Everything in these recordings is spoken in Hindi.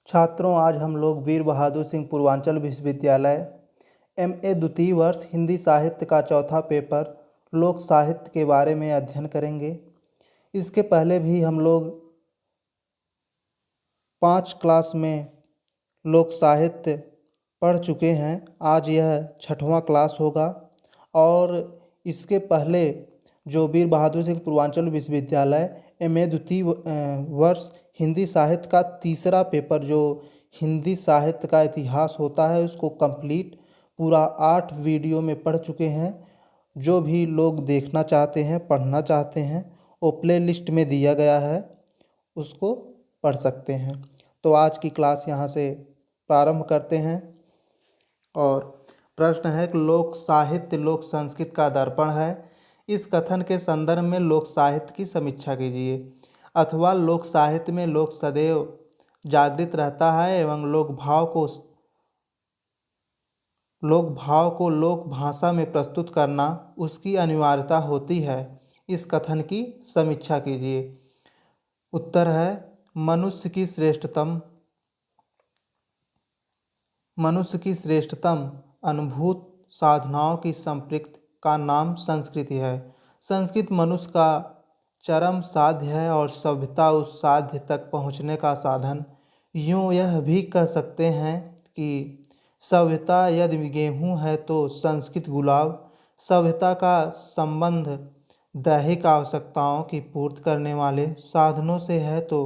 छात्रों, आज हम लोग वीर बहादुर सिंह पूर्वांचल विश्वविद्यालय MA द्वितीय वर्ष हिंदी साहित्य का चौथा पेपर लोक साहित्य के बारे में अध्ययन करेंगे। इसके पहले भी हम लोग 5 क्लास में लोक साहित्य पढ़ चुके हैं। आज यह 6वां क्लास होगा और इसके पहले जो वीर बहादुर सिंह पूर्वांचल विश्वविद्यालय MA द्वितीय वर्ष हिंदी साहित्य का तीसरा पेपर जो हिंदी साहित्य का इतिहास होता है उसको कंप्लीट पूरा 8 वीडियो में पढ़ चुके हैं। जो भी लोग देखना चाहते हैं, पढ़ना चाहते हैं, वो प्ले लिस्ट में दिया गया है, उसको पढ़ सकते हैं। तो आज की क्लास यहाँ से प्रारंभ करते हैं और प्रश्न है कि लोक साहित्य लोक संस्कृति का दर्पण है। इस कथन के संदर्भ में लोक साहित्य की समीक्षा कीजिए। अथवा लोक साहित्य में लोक सदैव जागृत रहता है एवं लोक भाव को लोक भाषा में प्रस्तुत करना उसकी अनिवार्यता होती है। इस कथन की समीक्षा कीजिए। उत्तर है मनुष्य की श्रेष्ठतम अनुभूत साधनाओं की संपृक्ति का नाम संस्कृति है। संस्कृत मनुष्य का चरम साध्य है और सभ्यता उस साध्य तक पहुँचने का साधन। यूँ यह भी कह सकते हैं कि सभ्यता यदि गेहूँ है तो संस्कृत गुलाब। सभ्यता का संबंध दैहिक आवश्यकताओं की पूर्ति करने वाले साधनों से है तो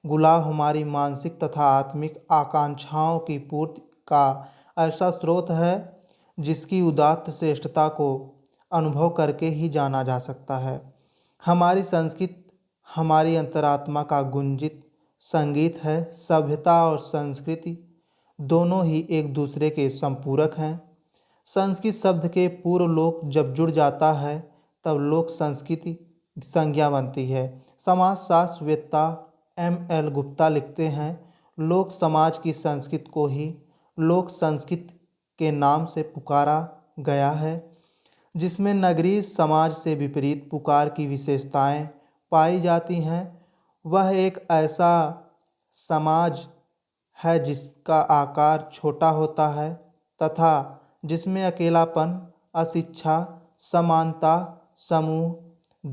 गुलाब हमारी मानसिक तथा आत्मिक आकांक्षाओं की पूर्ति का ऐसा स्रोत है जिसकी उदात्त श्रेष्ठता को अनुभव करके ही जाना जा सकता है। हमारी संस्कृति हमारी अंतरात्मा का गुंजित संगीत है। सभ्यता और संस्कृति दोनों ही एक दूसरे के संपूरक हैं। संस्कृत शब्द के पूर्व लोक जब जुड़ जाता है तब लोक संस्कृति संज्ञा बनती है। समाजशास्त्रवेत्ता ML गुप्ता लिखते हैं, लोक समाज की संस्कृति को ही लोक संस्कृति के नाम से पुकारा गया है, जिसमें नगरीय समाज से विपरीत पुकार की विशेषताएं पाई जाती हैं। वह एक ऐसा समाज है जिसका आकार छोटा होता है तथा जिसमें अकेलापन, अशिक्षा, समानता, समूह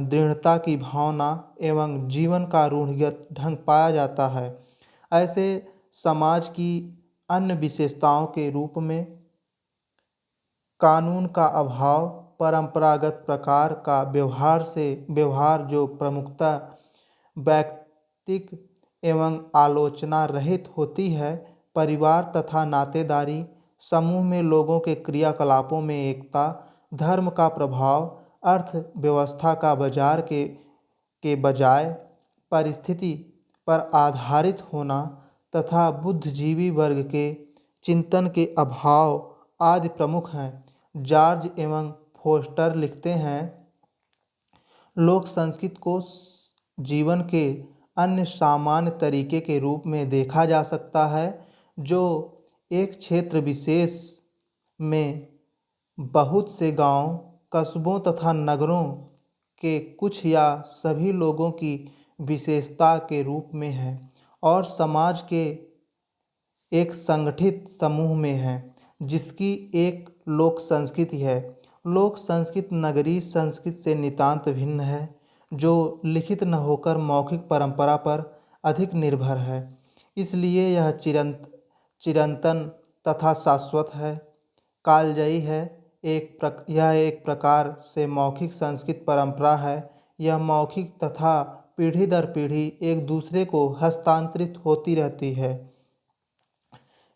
दृढ़ता की भावना एवं जीवन का रूढ़िगत ढंग पाया जाता है। ऐसे समाज की अन्य विशेषताओं के रूप में कानून का अभाव, परंपरागत प्रकार का व्यवहार जो प्रमुखता व्यक्तिक एवं आलोचना रहित होती है, परिवार तथा नातेदारी, समूह में लोगों के क्रियाकलापों में एकता, धर्म का प्रभाव, अर्थव्यवस्था का बाजार के बजाय परिस्थिति पर आधारित होना तथा बुद्धिजीवी वर्ग के चिंतन के अभाव आदि प्रमुख हैं। जॉर्ज एवं फोस्टर लिखते हैं, लोक संस्कृति को जीवन के अन्य सामान्य तरीके के रूप में देखा जा सकता है जो एक क्षेत्र विशेष में बहुत से गांवों, कस्बों तथा नगरों के कुछ या सभी लोगों की विशेषता के रूप में है और समाज के एक संगठित समूह में है जिसकी एक लोक संस्कृति है। लोक संस्कृति नगरीय संस्कृति से नितांत भिन्न है जो लिखित न होकर मौखिक परंपरा पर अधिक निर्भर है। इसलिए यह चिरंतन तथा शाश्वत है, कालजयी है। यह एक प्रकार से मौखिक संस्कृत परंपरा है। यह मौखिक तथा पीढ़ी दर पीढ़ी एक दूसरे को हस्तांतरित होती रहती है।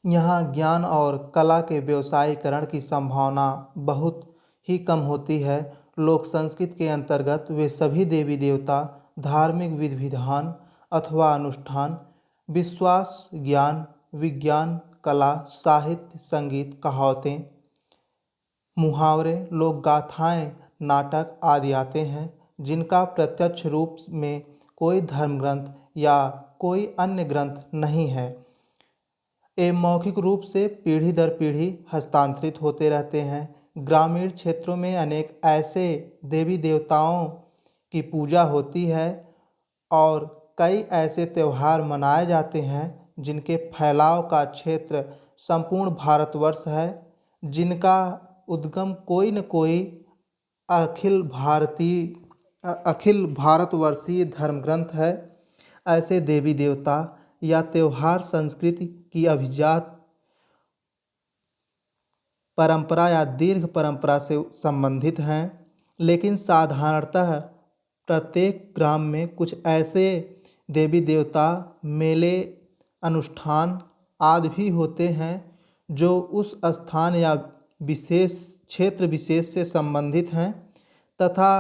यहाँ ज्ञान और कला के व्यवसायीकरण की संभावना बहुत ही कम होती है। लोक संस्कृति के अंतर्गत वे सभी देवी देवता, धार्मिक विधि विधान अथवा अनुष्ठान, विश्वास, ज्ञान, विज्ञान, कला, साहित्य, संगीत, कहावतें, मुहावरे, लोक गाथाएँ, नाटक आदि आते हैं जिनका प्रत्यक्ष रूप में कोई धर्म ग्रंथ या कोई अन्य ग्रंथ नहीं है। ये मौखिक रूप से पीढ़ी दर पीढ़ी हस्तांतरित होते रहते हैं। ग्रामीण क्षेत्रों में अनेक ऐसे देवी देवताओं की पूजा होती है और कई ऐसे त्यौहार मनाए जाते हैं जिनके फैलाव का क्षेत्र संपूर्ण भारतवर्ष है, जिनका उद्गम कोई न कोई अखिल भारतवर्षीय धर्म ग्रंथ है। ऐसे देवी देवता या त्यौहार संस्कृति की अभिजात परंपरा या दीर्घ परंपरा से संबंधित हैं, लेकिन साधारणतः प्रत्येक ग्राम में कुछ ऐसे देवी देवता, मेले, अनुष्ठान आदि भी होते हैं जो उस स्थान या विशेष क्षेत्र विशेष से संबंधित हैं तथा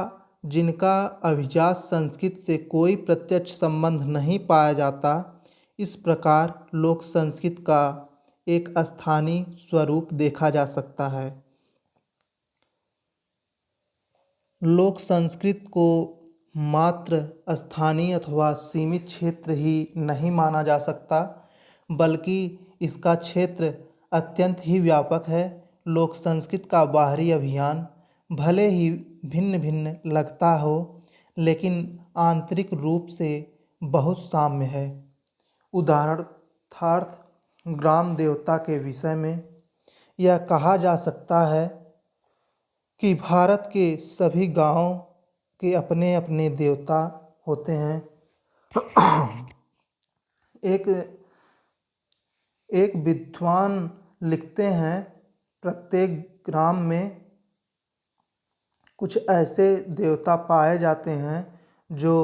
जिनका अभिजात संस्कृति से कोई प्रत्यक्ष संबंध नहीं पाया जाता। इस प्रकार लोक संस्कृति का एक स्थानीय स्वरूप देखा जा सकता है। लोक संस्कृति को मात्र स्थानीय अथवा सीमित क्षेत्र ही नहीं माना जा सकता, बल्कि इसका क्षेत्र अत्यंत ही व्यापक है। लोक संस्कृति का बाहरी अभियान भले ही भिन्न भिन्न लगता हो, लेकिन आंतरिक रूप से बहुत साम्य है। उदाहरणार्थ ग्राम देवता के विषय में यह कहा जा सकता है कि भारत के सभी गांवों के अपने अपने देवता होते हैं। एक विद्वान लिखते हैं, प्रत्येक ग्राम में कुछ ऐसे देवता पाए जाते हैं जो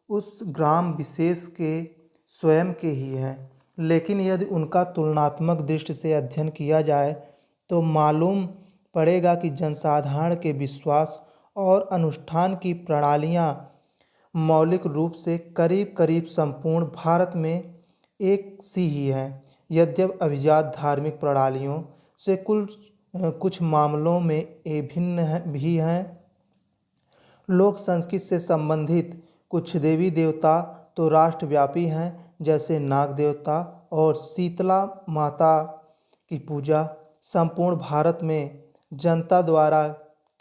उस ग्राम विशेष के स्वयं के ही हैं, लेकिन यदि उनका तुलनात्मक दृष्टि से अध्ययन किया जाए तो मालूम पड़ेगा कि जनसाधारण के विश्वास और अनुष्ठान की प्रणालियाँ मौलिक रूप से करीब करीब संपूर्ण भारत में एक सी ही हैं। यद्यपि अभिजात धार्मिक प्रणालियों से कुछ मामलों में ये भिन्न भी हैं। लोक संस्कृति से संबंधित कुछ देवी देवता तो राष्ट्रव्यापी हैं, जैसे नाग देवता और शीतला माता की पूजा संपूर्ण भारत में जनता द्वारा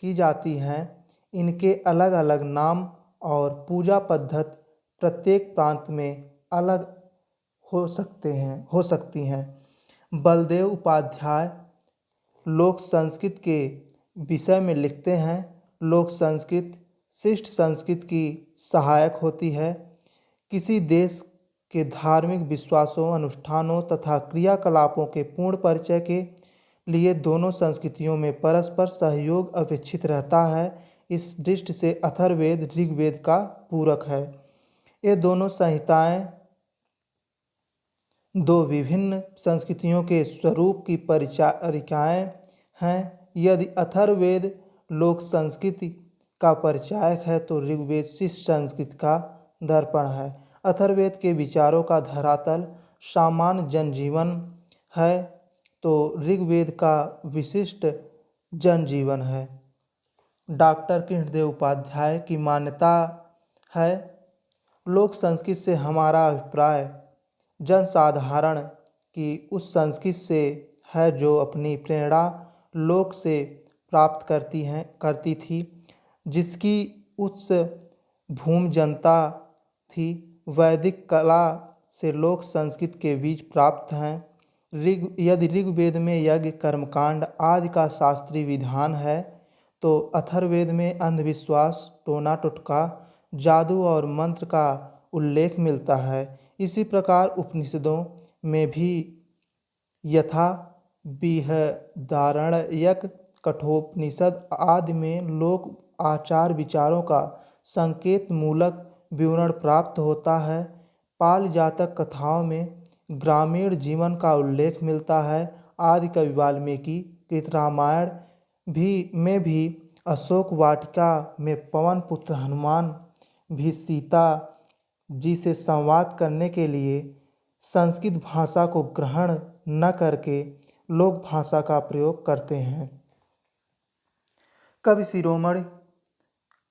की जाती हैं। इनके अलग अलग नाम और पूजा पद्धति प्रत्येक प्रांत में अलग हो सकती हैं। बलदेव उपाध्याय लोक संस्कृति के विषय में लिखते हैं, लोक संस्कृति शिष्ट संस्कृति की सहायक होती है। किसी देश के धार्मिक विश्वासों, अनुष्ठानों तथा क्रियाकलापों के पूर्ण परिचय के लिए दोनों संस्कृतियों में परस्पर सहयोग अपेक्षित रहता है। इस दृष्टि से अथर्ववेद ऋग्वेद का पूरक है। ये दोनों संहिताएं दो विभिन्न संस्कृतियों के स्वरूप की परिचारिकाएं हैं। यदि अथर्ववेद लोक संस्कृति का परिचायक है तो ऋग्वेद शिष्ट संस्कृति का दर्पण है। अथर्ववेद के विचारों का धरातल सामान्य जनजीवन है तो ऋग्वेद का विशिष्ट जनजीवन है। डॉक्टर कृष्णदेव उपाध्याय की मान्यता है, लोक संस्कृति से हमारा अभिप्राय जनसाधारण की उस संस्कृति से है जो अपनी प्रेरणा लोक से प्राप्त करती थी, जिसकी उच्च भूमि जनता थी। वैदिक कला से लोक संस्कृति के बीज प्राप्त हैं। यदि ऋग्वेद में यज्ञ, कर्मकांड आदि का शास्त्रीय विधान है तो अथर्ववेद में अंधविश्वास, टोना टुटका, जादू और मंत्र का उल्लेख मिलता है। इसी प्रकार उपनिषदों में भी यथा बृहदारण्यक, कठोपनिषद आदि में लोक आचार विचारों का संकेत मूलक विवरण प्राप्त होता है। पाल जातक कथाओं में ग्रामीण जीवन का उल्लेख मिलता है। आदि कवि वाल्मीकि कृत रामायण में भी अशोक वाटिका में पवन पुत्र हनुमान भी सीता जी से संवाद करने के लिए संस्कृत भाषा को ग्रहण न करके लोक भाषा का प्रयोग करते हैं। कवि शिरोमणि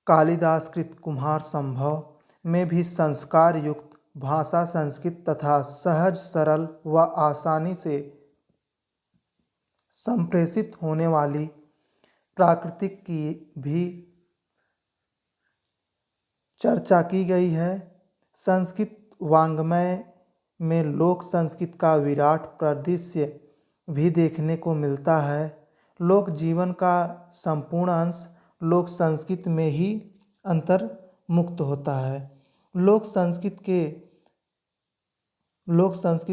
कालिदास कृत कुमार संभव में भी संस्कार युक्त भाषा संस्कृत तथा सहज सरल व आसानी से संप्रेषित होने वाली प्राकृतिक की भी चर्चा की गई है। संस्कृत वाङ्मय में लोक संस्कृत का विराट परिदृश्य भी देखने को मिलता है। लोक जीवन का संपूर्ण अंश लोक संस्कृत में ही अंतर्मुक्त होता है। लोक संस्कृत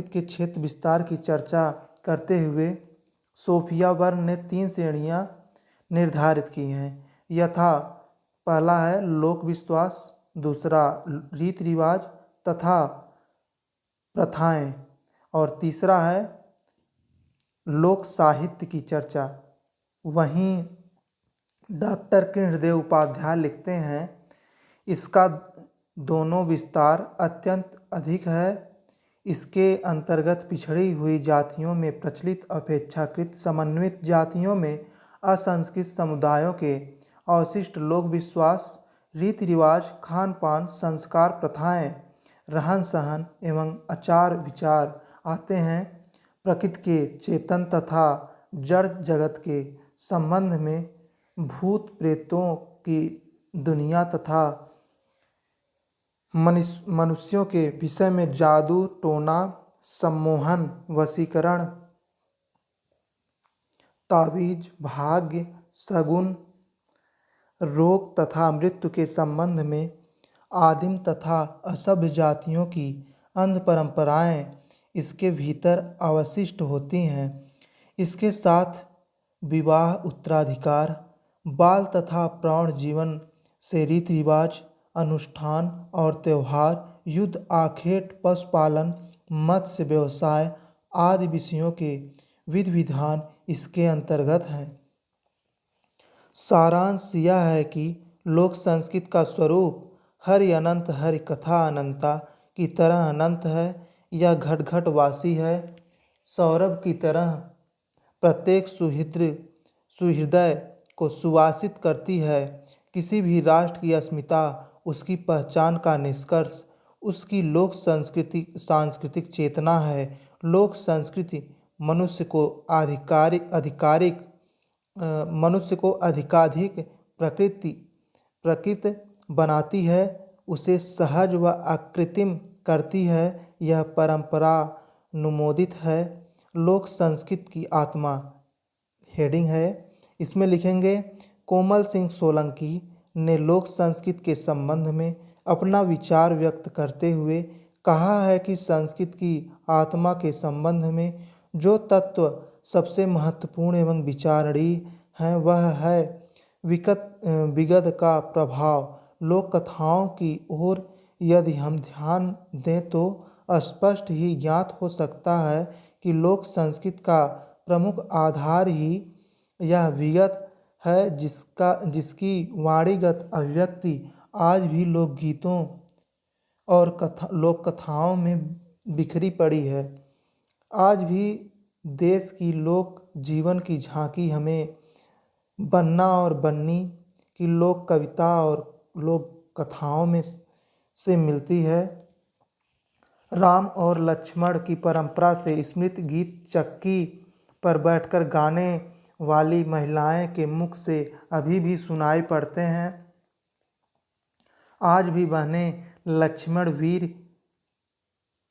के क्षेत्र विस्तार की चर्चा करते हुए सोफिया वर्न ने 3 श्रेणियां निर्धारित की हैं। यथा पहला है लोक विश्वास, दूसरा रीति रिवाज तथा प्रथाएं और तीसरा है लोक साहित्य की चर्चा। वहीं डॉक्टर कृष्णदेव उपाध्याय लिखते हैं, इसका दोनों विस्तार अत्यंत अधिक है। इसके अंतर्गत पिछड़ी हुई जातियों में प्रचलित अपेक्षाकृत समन्वित जातियों में असंस्कृत समुदायों के अवशिष्ट लोक विश्वास, रीति रिवाज, खान पान, संस्कार, प्रथाएं, रहन सहन एवं आचार विचार आते हैं। प्रकृति के चेतन तथा जड़ जगत के संबंध में भूत प्रेतों की दुनिया तथा मनुष्यों के विषय में जादू टोना, सम्मोहन, वशीकरण, ताबीज, भाग्य, शगुन, रोग तथा मृत्यु के संबंध में आदिम तथा असभ्य जातियों की अंध परंपराएं इसके भीतर अवशिष्ट होती हैं। इसके साथ विवाह, उत्तराधिकार, बाल तथा प्रौढ़ जीवन से रीति रिवाज, अनुष्ठान और त्यौहार, युद्ध, आखेट, पशुपालन, मत्स्य व्यवसाय आदि विषयों के विधि विधान इसके अंतर्गत हैं। सारांश यह है कि लोक संस्कृत का स्वरूप हरि अनंत हरि कथा अनंता की तरह अनंत है। यह घट घट वासी है, सौरभ की तरह प्रत्येक सुहृदय को सुवासित करती है। किसी भी राष्ट्र की अस्मिता, उसकी पहचान का निष्कर्ष उसकी लोक सांस्कृतिक चेतना है। लोक संस्कृति मनुष्य को अधिकाधिक प्रकृति बनाती है, उसे सहज व अकृत्रिम करती है। यह परंपरा अनुमोदित है। लोक संस्कृत की आत्मा हेडिंग है, इसमें लिखेंगे कोमल सिंह सोलंकी ने लोक संस्कृत के संबंध में अपना विचार व्यक्त करते हुए कहा है कि संस्कृत की आत्मा के संबंध में जो तत्व सबसे महत्वपूर्ण एवं विचारणीय है वह है विगत का प्रभाव। लोक कथाओं की ओर यदि हम ध्यान दें तो स्पष्ट ही ज्ञात हो सकता है कि लोक संस्कृत का प्रमुख आधार ही यह विगत है, जिसकी वाणीगत अभिव्यक्ति आज भी लोकगीतों और लोक कथाओं में बिखरी पड़ी है। आज भी देश की लोक जीवन की झांकी हमें बन्ना और बन्नी की लोक कविता और लोक कथाओं में से मिलती है। राम और लक्ष्मण की परंपरा से स्मृत गीत चक्की पर बैठकर गाने वाली महिलाएं के मुख से अभी भी सुनाई पड़ते हैं। आज भी बहनें लक्ष्मण वीर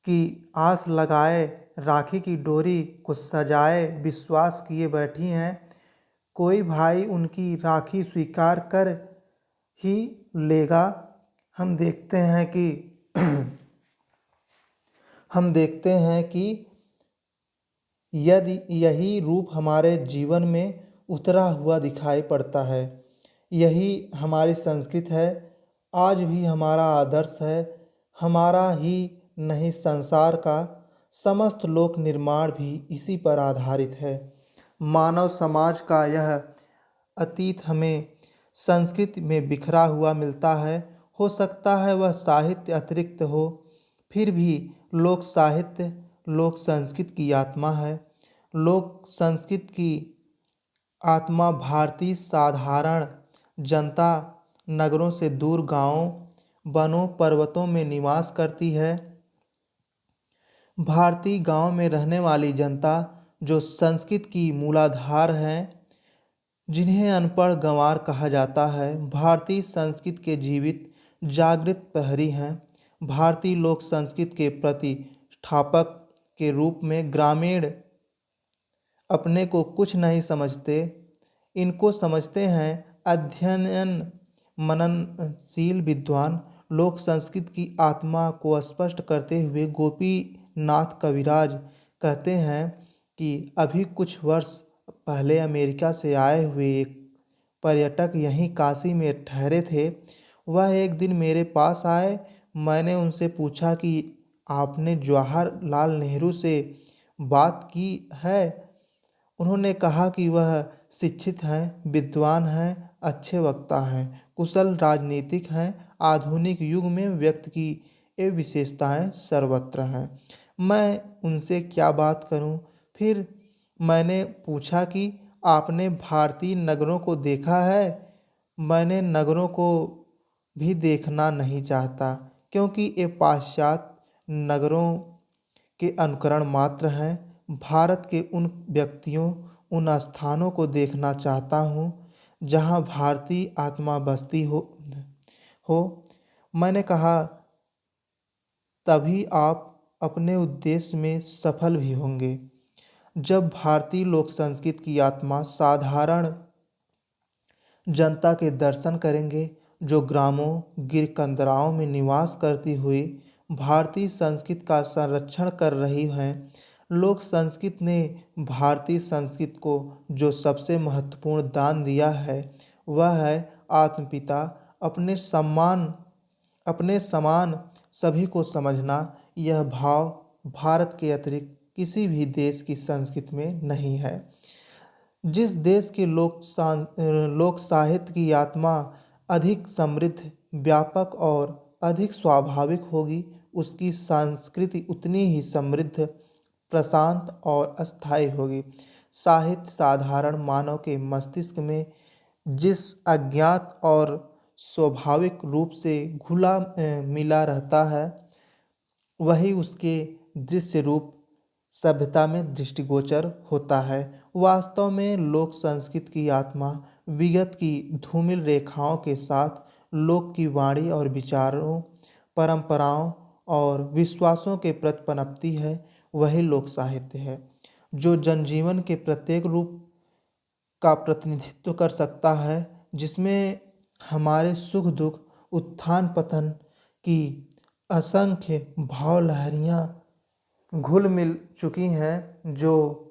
की आस लगाए राखी की डोरी को सजाए विश्वास किए बैठी हैं। कोई भाई उनकी राखी स्वीकार कर ही लेगा। हम देखते हैं कि यदि यही रूप हमारे जीवन में उतरा हुआ दिखाई पड़ता है। यही हमारी संस्कृति है, आज भी हमारा आदर्श है। हमारा ही नहीं, संसार का समस्त लोक निर्माण भी इसी पर आधारित है। मानव समाज का यह अतीत हमें संस्कृति में बिखरा हुआ मिलता है। हो सकता है वह साहित्य अतिरिक्त हो, फिर भी लोक साहित्य लोक संस्कृत की आत्मा है। लोक संस्कृत की आत्मा भारतीय साधारण जनता नगरों से दूर गांवों, वनों, पर्वतों में निवास करती है। भारतीय गांव में रहने वाली जनता जो संस्कृत की मूलाधार हैं, जिन्हें अनपढ़ गंवार कहा जाता है, भारतीय संस्कृत के जीवित जागृत प्रहरी हैं। भारतीय लोक संस्कृति के प्रतिष्ठापक के रूप में ग्रामीण अपने को कुछ नहीं समझते, इनको समझते हैं अध्ययन मननशील विद्वान। लोक संस्कृति की आत्मा को स्पष्ट करते हुए गोपीनाथ कविराज कहते हैं कि अभी कुछ वर्ष पहले अमेरिका से आए हुए एक पर्यटक यहीं काशी में ठहरे थे। वह एक दिन मेरे पास आए। मैंने उनसे पूछा कि आपने जवाहरलाल नेहरू से बात की है? उन्होंने कहा कि वह शिक्षित हैं, विद्वान हैं, अच्छे वक्ता हैं, कुशल राजनीतिक हैं। आधुनिक युग में व्यक्ति की ये विशेषताएं सर्वत्र हैं। मैं उनसे क्या बात करूं? फिर मैंने पूछा कि आपने भारतीय नगरों को देखा है? मैंने नगरों को भी देखना नहीं चाहता, क्योंकि ये पाश्चात्य नगरों के अनुकरण मात्र हैं। भारत के उन व्यक्तियों, उन स्थानों को देखना चाहता हूँ जहाँ भारतीय आत्मा बसती हो। मैंने कहा, तभी आप अपने उद्देश्य में सफल भी होंगे। जब भारतीय लोक संस्कृति की आत्मा साधारण जनता के दर्शन करेंगे, जो ग्रामों गिरकंदराओं में निवास करती हुई भारतीय संस्कृति का संरक्षण कर रही हैं। लोक संस्कृति ने भारतीय संस्कृति को जो सबसे महत्वपूर्ण दान दिया है वह है आत्मपिता। अपने समान सभी को समझना। यह भाव भारत के अतिरिक्त किसी भी देश की संस्कृति में नहीं है। जिस देश के लोक साहित्य की आत्मा अधिक समृद्ध, व्यापक और अधिक स्वाभाविक होगी, उसकी संस्कृति उतनी ही समृद्ध, प्रशांत और अस्थायी होगी। साहित्य साधारण मानव के मस्तिष्क में जिस अज्ञात और स्वाभाविक रूप से घुला मिला रहता है, वही उसके दृश्य रूप सभ्यता में दृष्टिगोचर होता है। वास्तव में लोक संस्कृति की आत्मा विगत की धूमिल रेखाओं के साथ लोक की वाणी और विचारों, परंपराओं और विश्वासों के प्रति पनपती है। वही लोक साहित्य है जो जनजीवन के प्रत्येक रूप का प्रतिनिधित्व कर सकता है, जिसमें हमारे सुख दुख, उत्थान पतन की असंख्य भाव लहरियाँ घुल मिल चुकी हैं, जो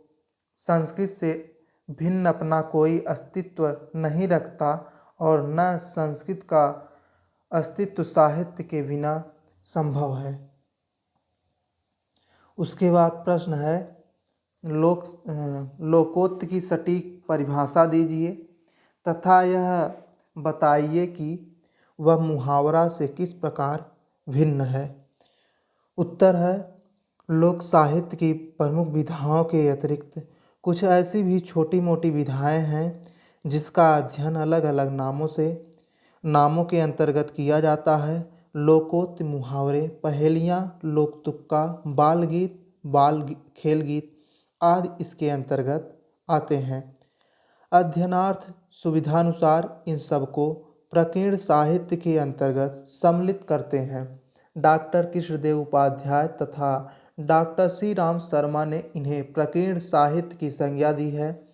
संस्कृत से भिन्न अपना कोई अस्तित्व नहीं रखता और न संस्कृत का अस्तित्व साहित्य के बिना संभव है। उसके बाद प्रश्न है, लोकोक्त की सटीक परिभाषा दीजिए तथा यह बताइए कि वह मुहावरा से किस प्रकार भिन्न है। उत्तर है, लोक साहित्य की प्रमुख विधाओं के अतिरिक्त कुछ ऐसी भी छोटी मोटी विधाएं हैं जिसका अध्ययन अलग अलग नामों के अंतर्गत किया जाता है। लोकोक्त मुहावरे, पहेलियाँ, लोक तुक्का, खेल गीत आदि इसके अंतर्गत आते हैं। अध्ययनार्थ सुविधानुसार इन सबको प्रकीर्ण साहित्य के अंतर्गत सम्मिलित करते हैं। डॉक्टर कृष्णदेव उपाध्याय तथा डॉक्टर श्री राम शर्मा ने इन्हें प्रकीर्ण साहित्य की संज्ञा दी है।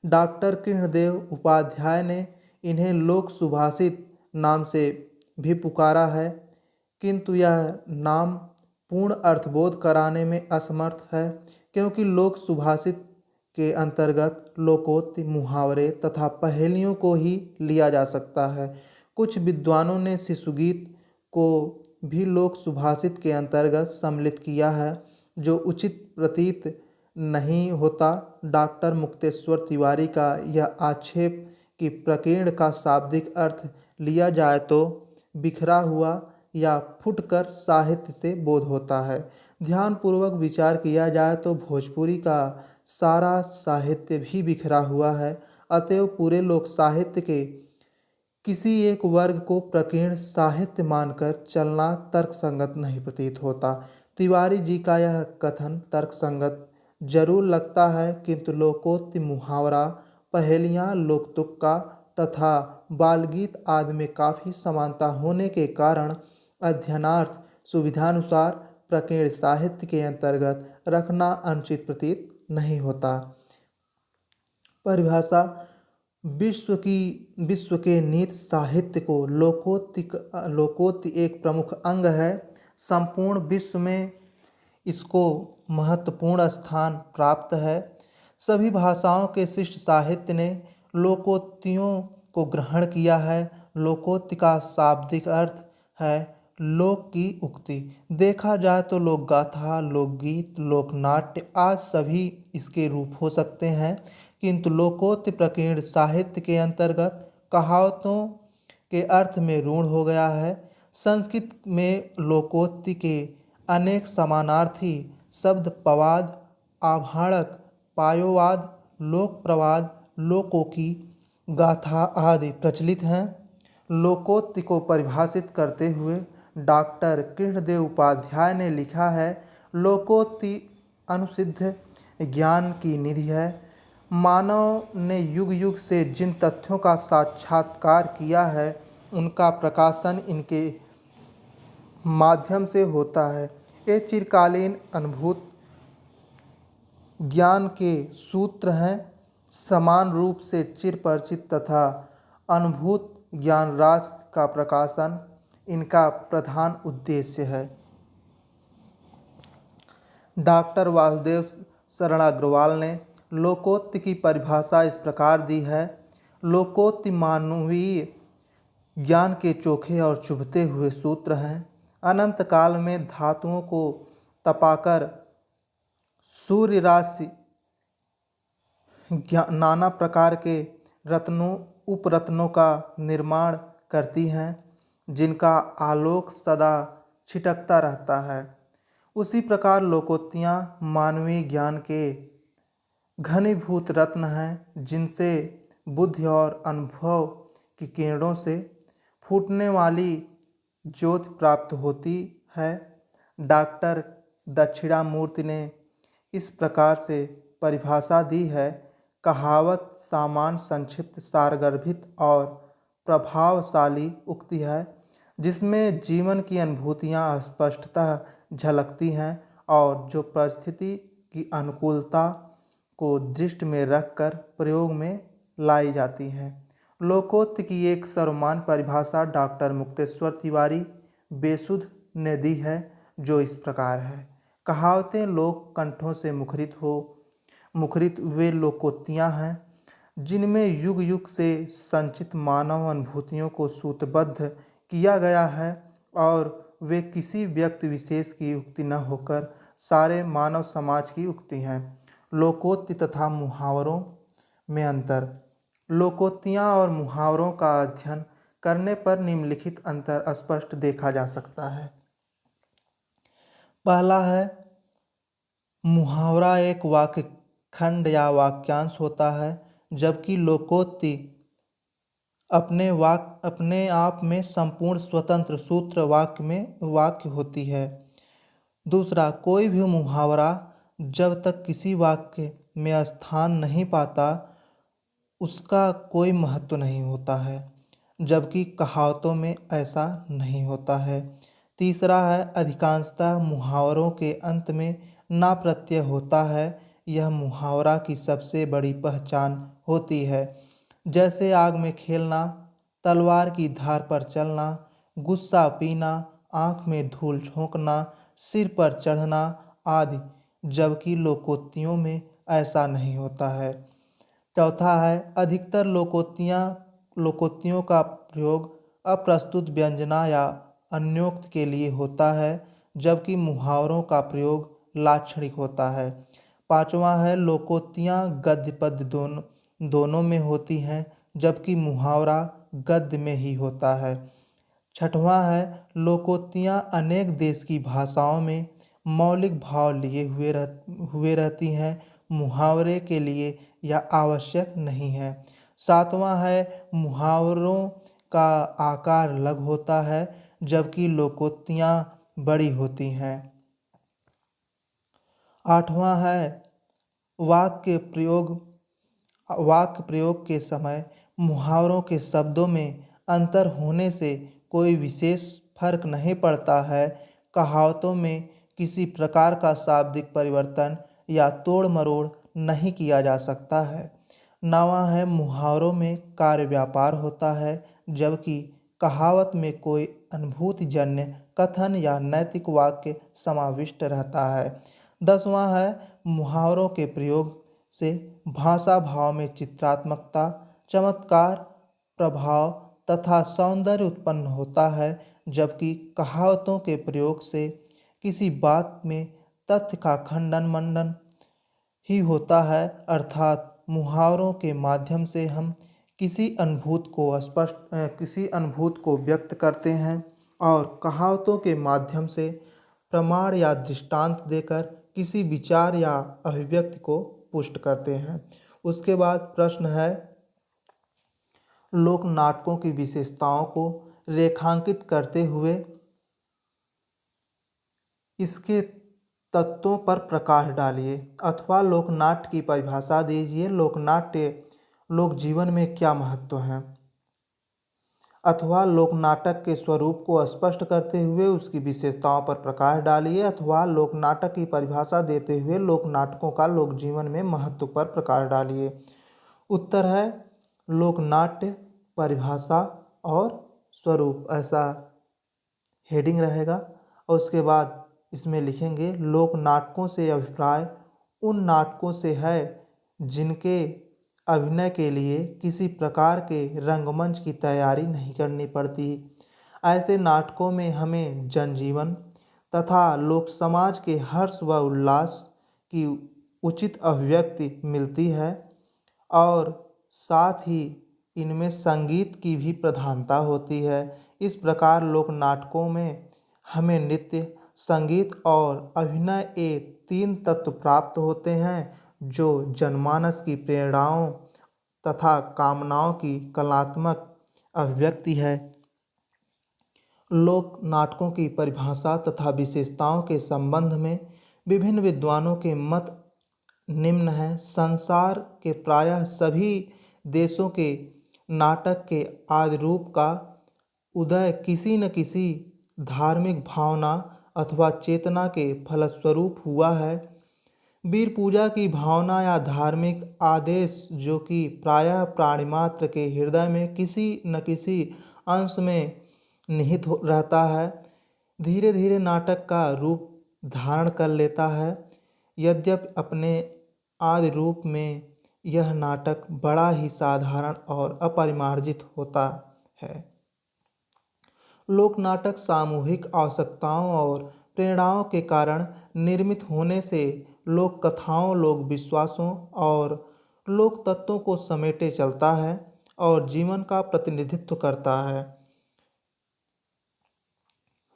डॉक्टर कृष्णदेव उपाध्याय ने इन्हें लोक सुभाषित नाम से भी पुकारा है, किंतु यह नाम पूर्ण अर्थबोध कराने में असमर्थ है, क्योंकि लोक सुभाषित के अंतर्गत लोकोक्त, मुहावरे तथा पहेलियों को ही लिया जा सकता है। कुछ विद्वानों ने शिशुगीत को भी लोक सुभाषित के अंतर्गत सम्मिलित किया है, जो उचित प्रतीत नहीं होता। डॉक्टर मुक्तेश्वर तिवारी का यह आक्षेप कि प्रकीर्ण का शाब्दिक अर्थ लिया जाए तो बिखरा हुआ या फुटकर साहित्य से बोध होता है। ध्यानपूर्वक विचार किया जाए तो भोजपुरी का सारा साहित्य भी बिखरा हुआ है। अतएव पूरे लोक साहित्य के किसी एक वर्ग को प्रकीर्ण साहित्य मानकर चलना तर्कसंगत नहीं प्रतीत होता। तिवारी जी का यह कथन तर्कसंगत जरूर लगता है, किंतु लोकोक्त, मुहावरा, पहेलियाँ, लोक तुक्का तथा बालगीत आदि में काफ़ी समानता होने के कारण अध्ययनार्थ सुविधानुसार प्रकीर्ण साहित्य के अंतर्गत रखना अनुचित प्रतीत नहीं होता। परिभाषा विश्व के नीति साहित्य को लोकोक्ति एक प्रमुख अंग है। संपूर्ण विश्व में इसको महत्वपूर्ण स्थान प्राप्त है। सभी भाषाओं के शिष्ट साहित्य ने लोकोक्तियों को ग्रहण किया है। लोकोक्ति का शाब्दिक अर्थ है लोक की उक्ति। देखा जाए तो लोक गाथा, लोकगीत, लोकनाट्य आज सभी इसके रूप हो सकते हैं, किंतु लोकोक्ति प्रकीर्ण साहित्य के अंतर्गत कहावतों के अर्थ में रूढ़ हो गया है। संस्कृत में लोकोक्ति के अनेक समानार्थी शब्द पवाद, आभाणक, पायोवाद, लोकप्रवाद, लोकोकी, गाथा आदि प्रचलित हैं। लोकोक्ति को परिभाषित करते हुए डॉक्टर कृष्णदेव उपाध्याय ने लिखा है, लोकोक्ति अनुसिद्ध ज्ञान की निधि है। मानव ने युग युग से जिन तथ्यों का साक्षात्कार किया है उनका प्रकाशन इनके माध्यम से होता है। ये चिरकालीन अनुभूत ज्ञान के सूत्र हैं। समान रूप से चिरपरिचित तथा अनुभूत ज्ञान राशि का प्रकाशन इनका प्रधान उद्देश्य है। डॉक्टर वासुदेव शरण अग्रवाल ने लोकोक्ति की परिभाषा इस प्रकार दी है, लोकोक्ति मानवीय ज्ञान के चोखे और चुभते हुए सूत्र हैं। अनंत काल में धातुओं को तपाकर सूर्य राशि नाना प्रकार के रत्नों उपरत्नों का निर्माण करती हैं, जिनका आलोक सदा छिटकता रहता है। उसी प्रकार लोकोक्तियाँ मानवीय ज्ञान के घनीभूत रत्न हैं, जिनसे बुद्धि और अनुभव की किरणों से फूटने वाली ज्योति प्राप्त होती है। डॉक्टर दक्षिणामूर्ति ने इस प्रकार से परिभाषा दी है, कहावत सामान्य, संक्षिप्त, सारगर्भित और प्रभावशाली उक्ति है, जिसमें जीवन की अनुभूतियाँ स्पष्टतः झलकती हैं और जो परिस्थिति की अनुकूलता को दृष्टि में रखकर प्रयोग में लाई जाती हैं। लोकोक्ति की एक सर्वमान्य परिभाषा डॉक्टर मुक्तेश्वर तिवारी बेसुध ने दी है, जो इस प्रकार है, कहावतें लोक कंठों से मुखरित वे लोकोक्तियाँ हैं जिनमें युग युग से संचित मानव अनुभूतियों को सूत्रबद्ध किया गया है और वे किसी व्यक्ति विशेष की उक्ति न होकर सारे मानव समाज की उक्ति हैं। लोकोक्ति तथा मुहावरों में अंतर। लोकोक्तियाँ और मुहावरों का अध्ययन करने पर निम्नलिखित अंतर स्पष्ट देखा जा सकता है। पहला है, मुहावरा एक वाक्य खंड या वाक्यांश होता है, जबकि लोकोक्ति अपने आप में संपूर्ण स्वतंत्र सूत्र वाक्य होती है। दूसरा, कोई भी मुहावरा जब तक किसी वाक्य में स्थान नहीं पाता उसका कोई महत्व नहीं होता है, जबकि कहावतों में ऐसा नहीं होता है। तीसरा है, अधिकांशतः मुहावरों के अंत में ना प्रत्यय होता है। यह मुहावरा की सबसे बड़ी पहचान होती है। जैसे आग में खेलना, तलवार की धार पर चलना, गुस्सा पीना, आँख में धूल झोंकना, सिर पर चढ़ना आदि, जबकि लोकोक्तियों में ऐसा नहीं होता है। चौथा है, अधिकतर लोकोक्तियों का प्रयोग अप्रस्तुत व्यंजना या अन्योक्त के लिए होता है, जबकि मुहावरों का प्रयोग लाक्षणिक होता है। पांचवा है, लोकोक्तियाँ गद्य पद्य दोनों में होती हैं, जबकि मुहावरा गद्य में ही होता है। छठवां है, लोकोक्तियाँ अनेक देश की भाषाओं में मौलिक भाव लिए हुए रहती हैं, मुहावरे के लिए यह आवश्यक नहीं है। सातवां है, मुहावरों का आकार लघु होता है, जबकि लोकोक्तियाँ बड़ी होती हैं। आठवां है, वाक्य प्रयोग के समय मुहावरों के शब्दों में अंतर होने से कोई विशेष फर्क नहीं पड़ता है, कहावतों में किसी प्रकार का शाब्दिक परिवर्तन या तोड़ मरोड़ नहीं किया जा सकता है। नवा है मुहावरों में कार्य व्यापार होता है, जबकि कहावत में कोई अनुभूतिजन्य कथन या नैतिक वाक्य समाविष्ट रहता है। 10वां है मुहावरों के प्रयोग से भाषा भाव में चित्रात्मकता, चमत्कार, प्रभाव तथा सौंदर्य उत्पन्न होता है, जबकि कहावतों के प्रयोग से किसी बात में तथ्य का खंडन मंडन ही होता है। अर्थात मुहावरों के माध्यम से हम किसी अनुभूत को व्यक्त करते हैं और कहावतों के माध्यम से प्रमाण या दृष्टांत देकर किसी विचार या अभिव्यक्ति को पुष्ट करते हैं। उसके बाद प्रश्न है, लोक नाटकों की विशेषताओं को रेखांकित करते हुए इसके तत्वों पर प्रकाश डालिए अथवा लोकनाट्य की परिभाषा दीजिए। लोकनाट्य लोक जीवन में क्या महत्व है, अथवा लोक नाटक के स्वरूप को स्पष्ट करते हुए उसकी विशेषताओं पर प्रकाश डालिए अथवा लोक नाटक की परिभाषा देते हुए लोक नाटकों का लोक जीवन में महत्व पर प्रकाश डालिए। उत्तर है लोकनाट्य, परिभाषा और स्वरूप, ऐसा हेडिंग रहेगा। और उसके बाद इसमें लिखेंगे लोक नाटकों से अभिप्राय उन नाटकों से है जिनके अभिनय के लिए किसी प्रकार के रंगमंच की तैयारी नहीं करनी पड़ती। ऐसे नाटकों में हमें जनजीवन तथा लोक समाज के हर्ष व उल्लास की उचित अभिव्यक्ति मिलती है और साथ ही इनमें संगीत की भी प्रधानता होती है। इस प्रकार लोक नाटकों में हमें नृत्य, संगीत और अभिनय ये 3 तत्व प्राप्त होते हैं, जो जनमानस की प्रेरणाओं तथा कामनाओं की कलात्मक अभिव्यक्ति है। लोक नाटकों की परिभाषा तथा विशेषताओं के संबंध में विभिन्न विद्वानों के मत निम्न हैं। संसार के प्रायः सभी देशों के नाटक के आदि रूप का उदय किसी न किसी धार्मिक भावना अथवा चेतना के फलस्वरूप हुआ है। वीर पूजा की भावना या धार्मिक आदेश जो कि प्रायः प्राणिमात्र के हृदय में किसी न किसी अंश में निहित रहता है, धीरे धीरे नाटक का रूप धारण कर लेता है। यद्यपि अपने आदि रूप में यह नाटक बड़ा ही साधारण और अपरिमार्जित होता है। लोक नाटक सामूहिक आवश्यकताओं और प्रेरणाओं के कारण निर्मित होने से लोक कथाओं, लोक विश्वासों और लोक तत्वों को समेटे चलता है और जीवन का प्रतिनिधित्व करता है।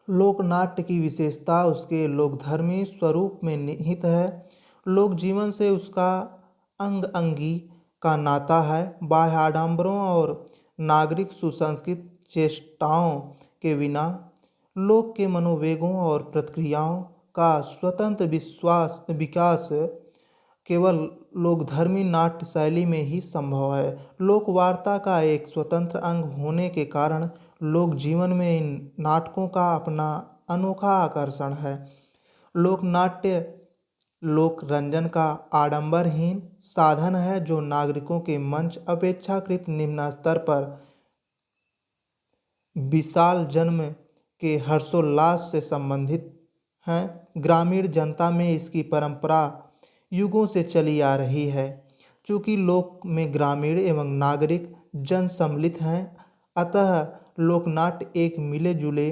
लोक नाट्य की विशेषता उसके लोकधर्मी स्वरूप में निहित है। लोक जीवन से उसका अंग अंगी का नाता है। बाह्य आडंबरों और नागरिक सुसंस्कृत चेष्टाओं के बिना लोक के मनोवेगों और प्रक्रियाओं का स्वतंत्र विकास केवल लोकधर्मी नाट्य शैली में ही संभव है। लोक वार्ता का एक स्वतंत्र अंग होने के कारण लोक जीवन में इन नाटकों का अपना अनोखा आकर्षण है। लोक नाट्य लोक रंजन का आडंबरहीन साधन है जो नागरिकों के मंच अपेक्षाकृत निम्न स्तर पर विशाल जन्म के हर्षोल्लास से संबंधित हैं। ग्रामीण जनता में इसकी परंपरा युगों से चली आ रही है। चूँकि लोक में ग्रामीण एवं नागरिक जन सम्मिलित हैं, अतः लोकनाट्य एक मिले जुले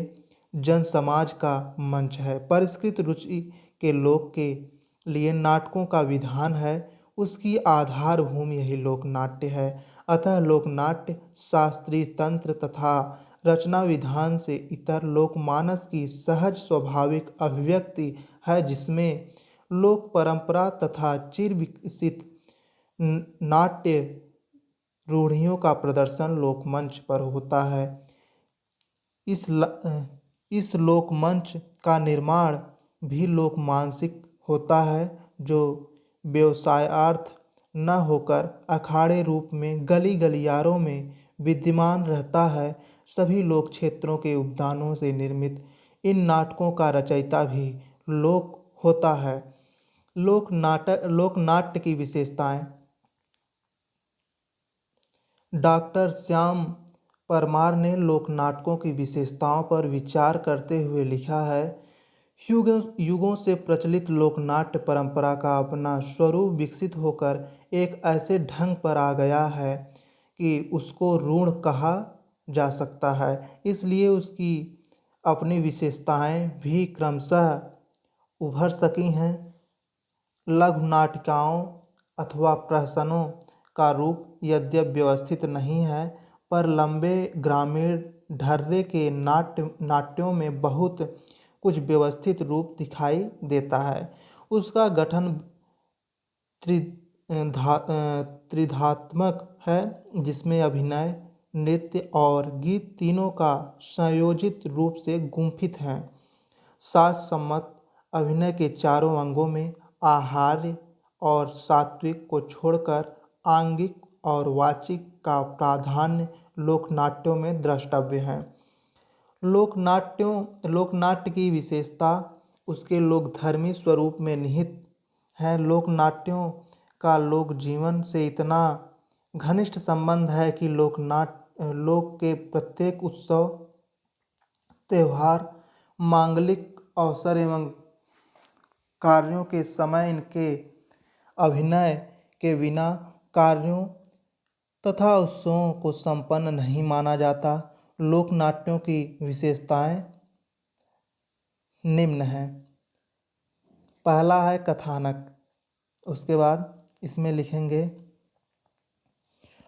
जन समाज का मंच है। परिष्कृत रुचि के लोक के लिए नाटकों का विधान है, उसकी आधार भूमि यही लोकनाट्य है। अतः लोकनाट्य शास्त्रीय तंत्र तथा रचना विधान से इतर लोकमानस की सहज स्वाभाविक अभिव्यक्ति है, जिसमें लोक परंपरा तथा चिर विकसित नाट्य रूढ़ियों का प्रदर्शन लोकमंच पर होता है। इस लोकमंच का निर्माण भी लोकमानसिक होता है, जो व्यवसायार्थ न होकर अखाड़े रूप में गली गलियारों में विद्यमान रहता है। सभी लोक क्षेत्रों के उपदानों से निर्मित इन नाटकों का रचयिता भी लोक होता है। लोकनाट्य की विशेषताएं। डॉक्टर श्याम परमार ने लोक नाटकों की विशेषताओं पर विचार करते हुए लिखा है, युगों युगों से प्रचलित लोकनाट्य परंपरा का अपना स्वरूप विकसित होकर एक ऐसे ढंग पर आ गया है कि उसको रूढ़ कहा जा सकता है। इसलिए उसकी अपनी विशेषताएं भी क्रमशः उभर सकी हैं। लघु नाटिकाओं अथवा प्रहसनों का रूप यद्यपि व्यवस्थित नहीं है, पर लंबे ग्रामीण ढर्रे के नाट्यों में बहुत कुछ व्यवस्थित रूप दिखाई देता है। उसका गठन त्रिधात्मक है, जिसमें अभिनय, नृत्य और गीत तीनों का संयोजित रूप से गुंफित है। शास्त्रसम्मत अभिनय के चारों अंगों में आहार्य और सात्विक को छोड़कर आंगिक और वाचिक का प्राधान्य लोकनाट्यों में द्रष्टव्य है। लोकनाट्य की विशेषता उसके लोकधर्मी स्वरूप में निहित है। लोकनाट्यों का लोक जीवन से इतना घनिष्ठ संबंध है कि लोक के प्रत्येक उत्सव, त्यौहार, मांगलिक अवसर एवं कार्यों के समय इनके अभिनय के बिना कार्यों तथा उत्सवों को संपन्न नहीं माना जाता। लोकनाट्यों की विशेषताएं निम्न हैं। पहला है कथानक। उसके बाद इसमें लिखेंगे,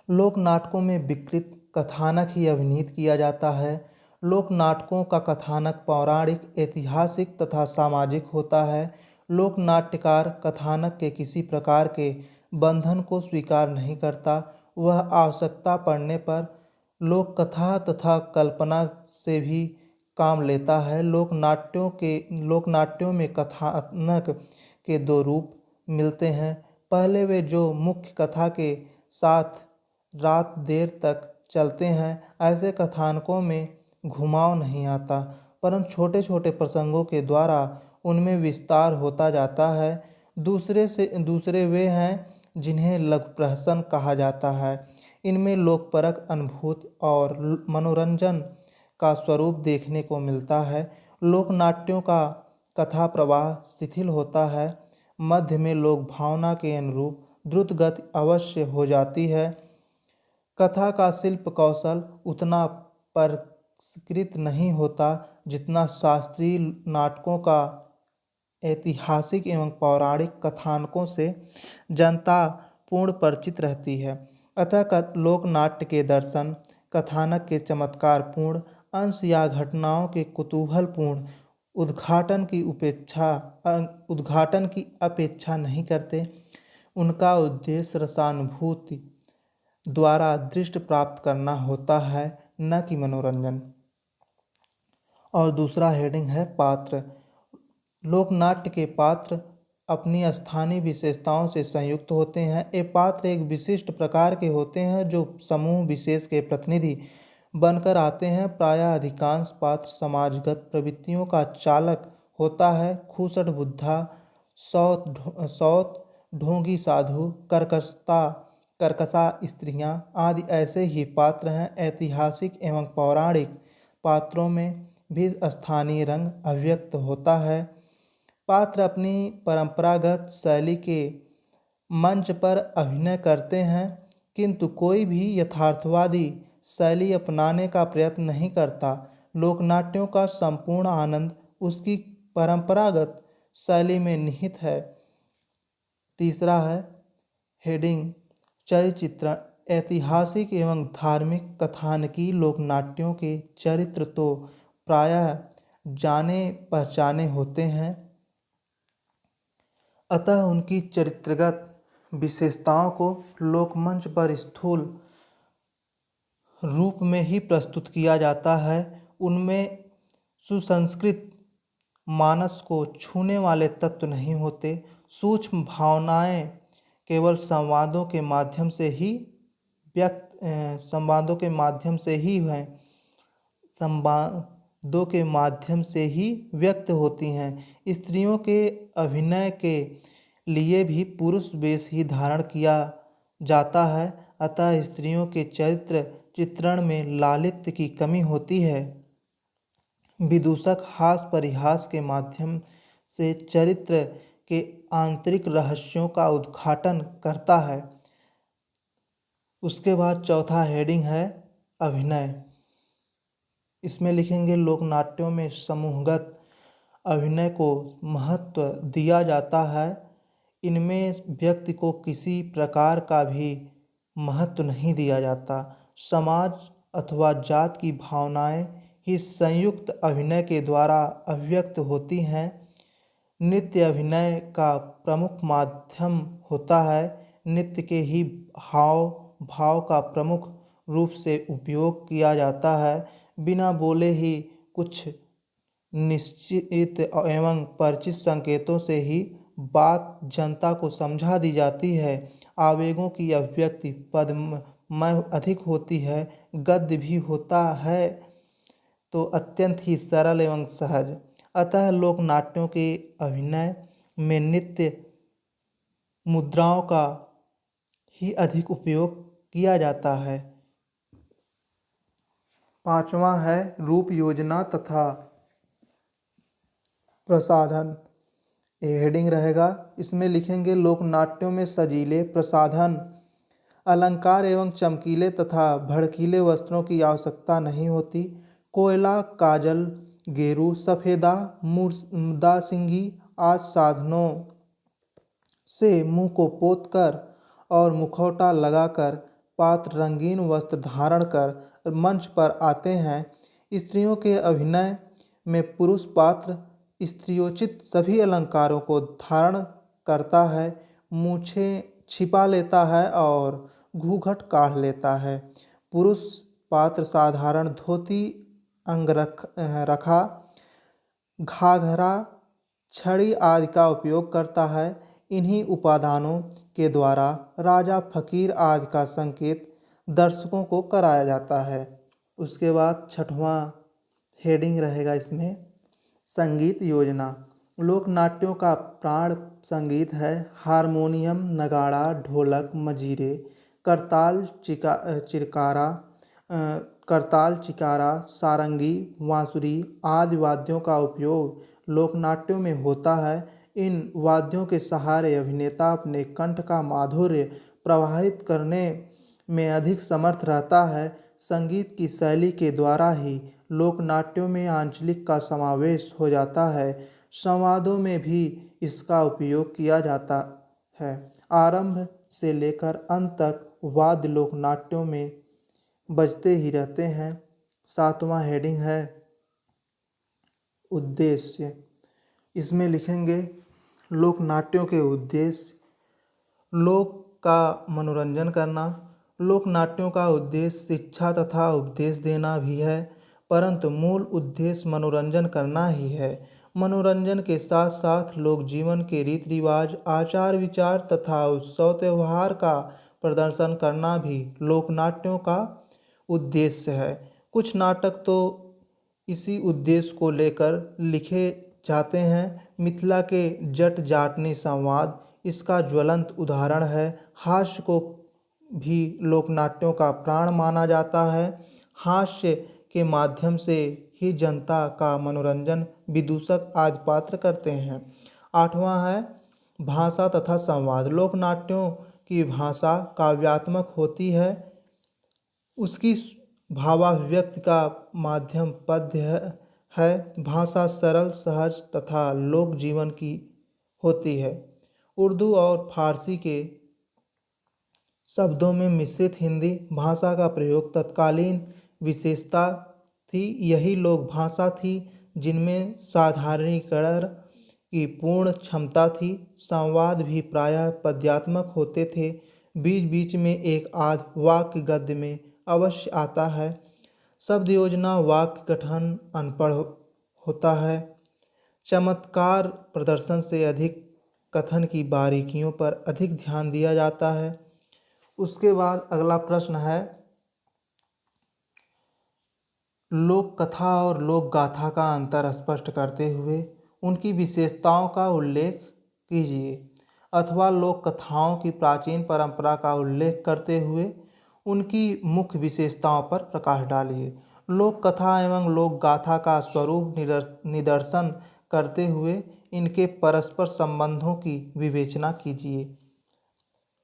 लोक नाटकों में विकृत कथानक ही अभिनीत किया जाता है। लोक नाटकों का कथानक पौराणिक, ऐतिहासिक तथा सामाजिक होता है। लोक नाट्यकार कथानक के किसी प्रकार के बंधन को स्वीकार नहीं करता। वह आवश्यकता पड़ने पर लोक कथा तथा कल्पना से भी काम लेता है। लोकनाट्यों में कथानक के दो रूप मिलते हैं। पहले वे जो मुख्य कथा के साथ रात देर तक चलते हैं, ऐसे कथानकों में घुमाव नहीं आता, परंतु छोटे छोटे प्रसंगों के द्वारा उनमें विस्तार होता जाता है। दूसरे वे हैं जिन्हें लघु प्रहसन कहा जाता है। इनमें लोकपरक अनुभूति और मनोरंजन का स्वरूप देखने को मिलता है। लोकनाट्यों का कथा प्रवाह शिथिल होता है। मध्य में लोक भावना के अनुरूप द्रुत गति अवश्य हो जाती है। कथा का शिल्प कौशल उतना परिष्कृत नहीं होता जितना शास्त्रीय नाटकों का। ऐतिहासिक एवं पौराणिक कथानकों से जनता पूर्ण परिचित रहती है। अतः लोकनाट्य के दर्शन कथानक के चमत्कारपूर्ण अंश या घटनाओं के कुतूहलपूर्ण उद्घाटन की अपेक्षा नहीं करते। उनका उद्देश्य रसानुभूति द्वारा दृष्टि प्राप्त करना होता है, न कि मनोरंजन। और दूसरा हेडिंग है पात्र। लोकनाट्य के पात्र अपनी स्थानीय विशेषताओं से संयुक्त होते हैं। ये पात्र एक विशिष्ट प्रकार के होते हैं जो समूह विशेष के प्रतिनिधि बनकर आते हैं। प्रायः अधिकांश पात्र समाजगत प्रवृत्तियों का चालक होता है। खूसट बुद्धा, सौत, ढोंगी साधु, कर्कशा स्त्रियां आदि ऐसे ही पात्र हैं। ऐतिहासिक एवं पौराणिक पात्रों में भी स्थानीय रंग अभिव्यक्त होता है। पात्र अपनी परंपरागत शैली के मंच पर अभिनय करते हैं, किंतु कोई भी यथार्थवादी शैली अपनाने का प्रयत्न नहीं करता। लोकनाट्यों का संपूर्ण आनंद उसकी परंपरागत शैली में निहित है। तीसरा है हेडिंग चरित्र। ऐतिहासिक एवं धार्मिक कथानकी लोकनाट्यों के चरित्र तो प्रायः जाने पहचाने होते हैं, अतः उनकी चरित्रगत विशेषताओं को लोकमंच पर स्थूल रूप में ही प्रस्तुत किया जाता है। उनमें सुसंस्कृत मानस को छूने वाले तत्व नहीं होते। सूक्ष्म भावनाएं केवल संवादों के माध्यम से ही हैं। दो के माध्यम से ही व्यक्त होती हैं। स्त्रियों के अभिनय के लिए भी पुरुष वेश ही धारण किया जाता है, अतः स्त्रियों के चरित्र चित्रण में लालित्य की कमी होती है। विदूषक हास परिहास के माध्यम से चरित्र के आंतरिक रहस्यों का उद्घाटन करता है। उसके बाद चौथा हेडिंग है अभिनय। इसमें लिखेंगे लोकनाट्यों में समूहगत अभिनय को महत्व दिया जाता है। इनमें व्यक्ति को किसी प्रकार का भी महत्व नहीं दिया जाता। समाज अथवा जात की भावनाएं ही संयुक्त अभिनय के द्वारा अभिव्यक्त होती हैं। नृत्य अभिनय का प्रमुख माध्यम होता है। नृत्य के ही हाव भाव का प्रमुख रूप से उपयोग किया जाता है। बिना बोले ही कुछ निश्चित एवं परिचित संकेतों से ही बात जनता को समझा दी जाती है। आवेगों की अभिव्यक्ति पद्यमय अधिक होती है, गद्य भी होता है तो अत्यंत ही सरल एवं सहज। अतः लोक नाट्यों के अभिनय में नृत्य मुद्राओं का ही अधिक उपयोग किया जाता है। पांचवा है रूप योजना तथा प्रसाधन। ये हेडिंग रहेगा। इसमें लिखेंगे लोकनाट्यों में सजीले प्रसाधन, अलंकार एवं चमकीले तथा भड़कीले वस्त्रों की आवश्यकता नहीं होती। कोयला, काजल, गेरू, सफेदा, मुर्दासिंगी आदि साधनों से मुंह को पोतकर और मुखौटा लगाकर पात्र रंगीन वस्त्र धारण कर मंच पर आते हैं। स्त्रियों के अभिनय में पुरुष पात्र स्त्रियोचित सभी अलंकारों को धारण करता है, मूछें छिपा लेता है और घूंघट काढ़ लेता है। पुरुष पात्र साधारण धोती, अंगरखा, घाघरा, छड़ी आदि का उपयोग करता है। इन्हीं उपादानों के द्वारा राजा फकीर आदि का संकेत दर्शकों को कराया जाता है। उसके बाद छठवां हेडिंग रहेगा इसमें संगीत योजना। लोकनाट्यों का प्राण संगीत है। हारमोनियम, नगाड़ा, ढोलक, मजीरे, करताल, चिकारा, सारंगी, बांसुरी आदि वाद्यों का उपयोग लोकनाट्यों में होता है। इन वाद्यों के सहारे अभिनेता अपने कंठ का माधुर्य प्रवाहित करने में अधिक समर्थ रहता है। संगीत की शैली के द्वारा ही लोकनाट्यों में आंचलिक का समावेश हो जाता है। संवादों में भी इसका उपयोग किया जाता है। आरंभ से लेकर अंत तक वाद्य लोकनाट्यों में बजते ही रहते हैं। सातवां हेडिंग है उद्देश्य। इसमें लिखेंगे लोकनाट्यों के उद्देश्य। लोक का मनोरंजन करना। लोकनाट्यों का उद्देश्य शिक्षा तथा उपदेश देना भी है, परंतु मूल उद्देश्य मनोरंजन करना ही है। मनोरंजन के साथ साथ लोक जीवन के रीति रिवाज, आचार विचार तथा उत्सव त्यौहार का प्रदर्शन करना भी लोकनाट्यों का उद्देश्य है। कुछ नाटक तो इसी उद्देश्य को लेकर लिखे जाते हैं। मिथिला के जट जाटनी संवाद इसका ज्वलंत उदाहरण है। हास्य को भी लोकनाट्यों का प्राण माना जाता है। हास्य के माध्यम से ही जनता का मनोरंजन विदूषक आदि पात्र करते हैं। आठवां है भाषा तथा संवाद। लोकनाट्यों की भाषा काव्यात्मक होती है। उसकी भावाभिव्यक्ति का माध्यम पद्य है। भाषा सरल, सहज तथा लोक जीवन की होती है। उर्दू और फारसी के शब्दों में मिश्रित हिंदी भाषा का प्रयोग तत्कालीन विशेषता थी। यही लोक भाषा थी जिनमें साधारणीकरण की पूर्ण क्षमता थी। संवाद भी प्रायः पद्यात्मक होते थे। बीच बीच में एक आध वाक्य गद्य में अवश्य आता है। शब्द योजना, वाक्य गठन अनपढ़ होता है। चमत्कार प्रदर्शन से अधिक कथन की बारीकियों पर अधिक ध्यान दिया जाता है। उसके बाद अगला प्रश्न है लोक कथा और लोक गाथा का अंतर स्पष्ट करते हुए उनकी विशेषताओं का उल्लेख कीजिए, अथवा लोक कथाओं की प्राचीन परंपरा का उल्लेख करते हुए उनकी मुख्य विशेषताओं पर प्रकाश डालिए। लोक कथा एवं लोक गाथा का स्वरूप निदर्शन करते हुए इनके परस्पर संबंधों की विवेचना कीजिए।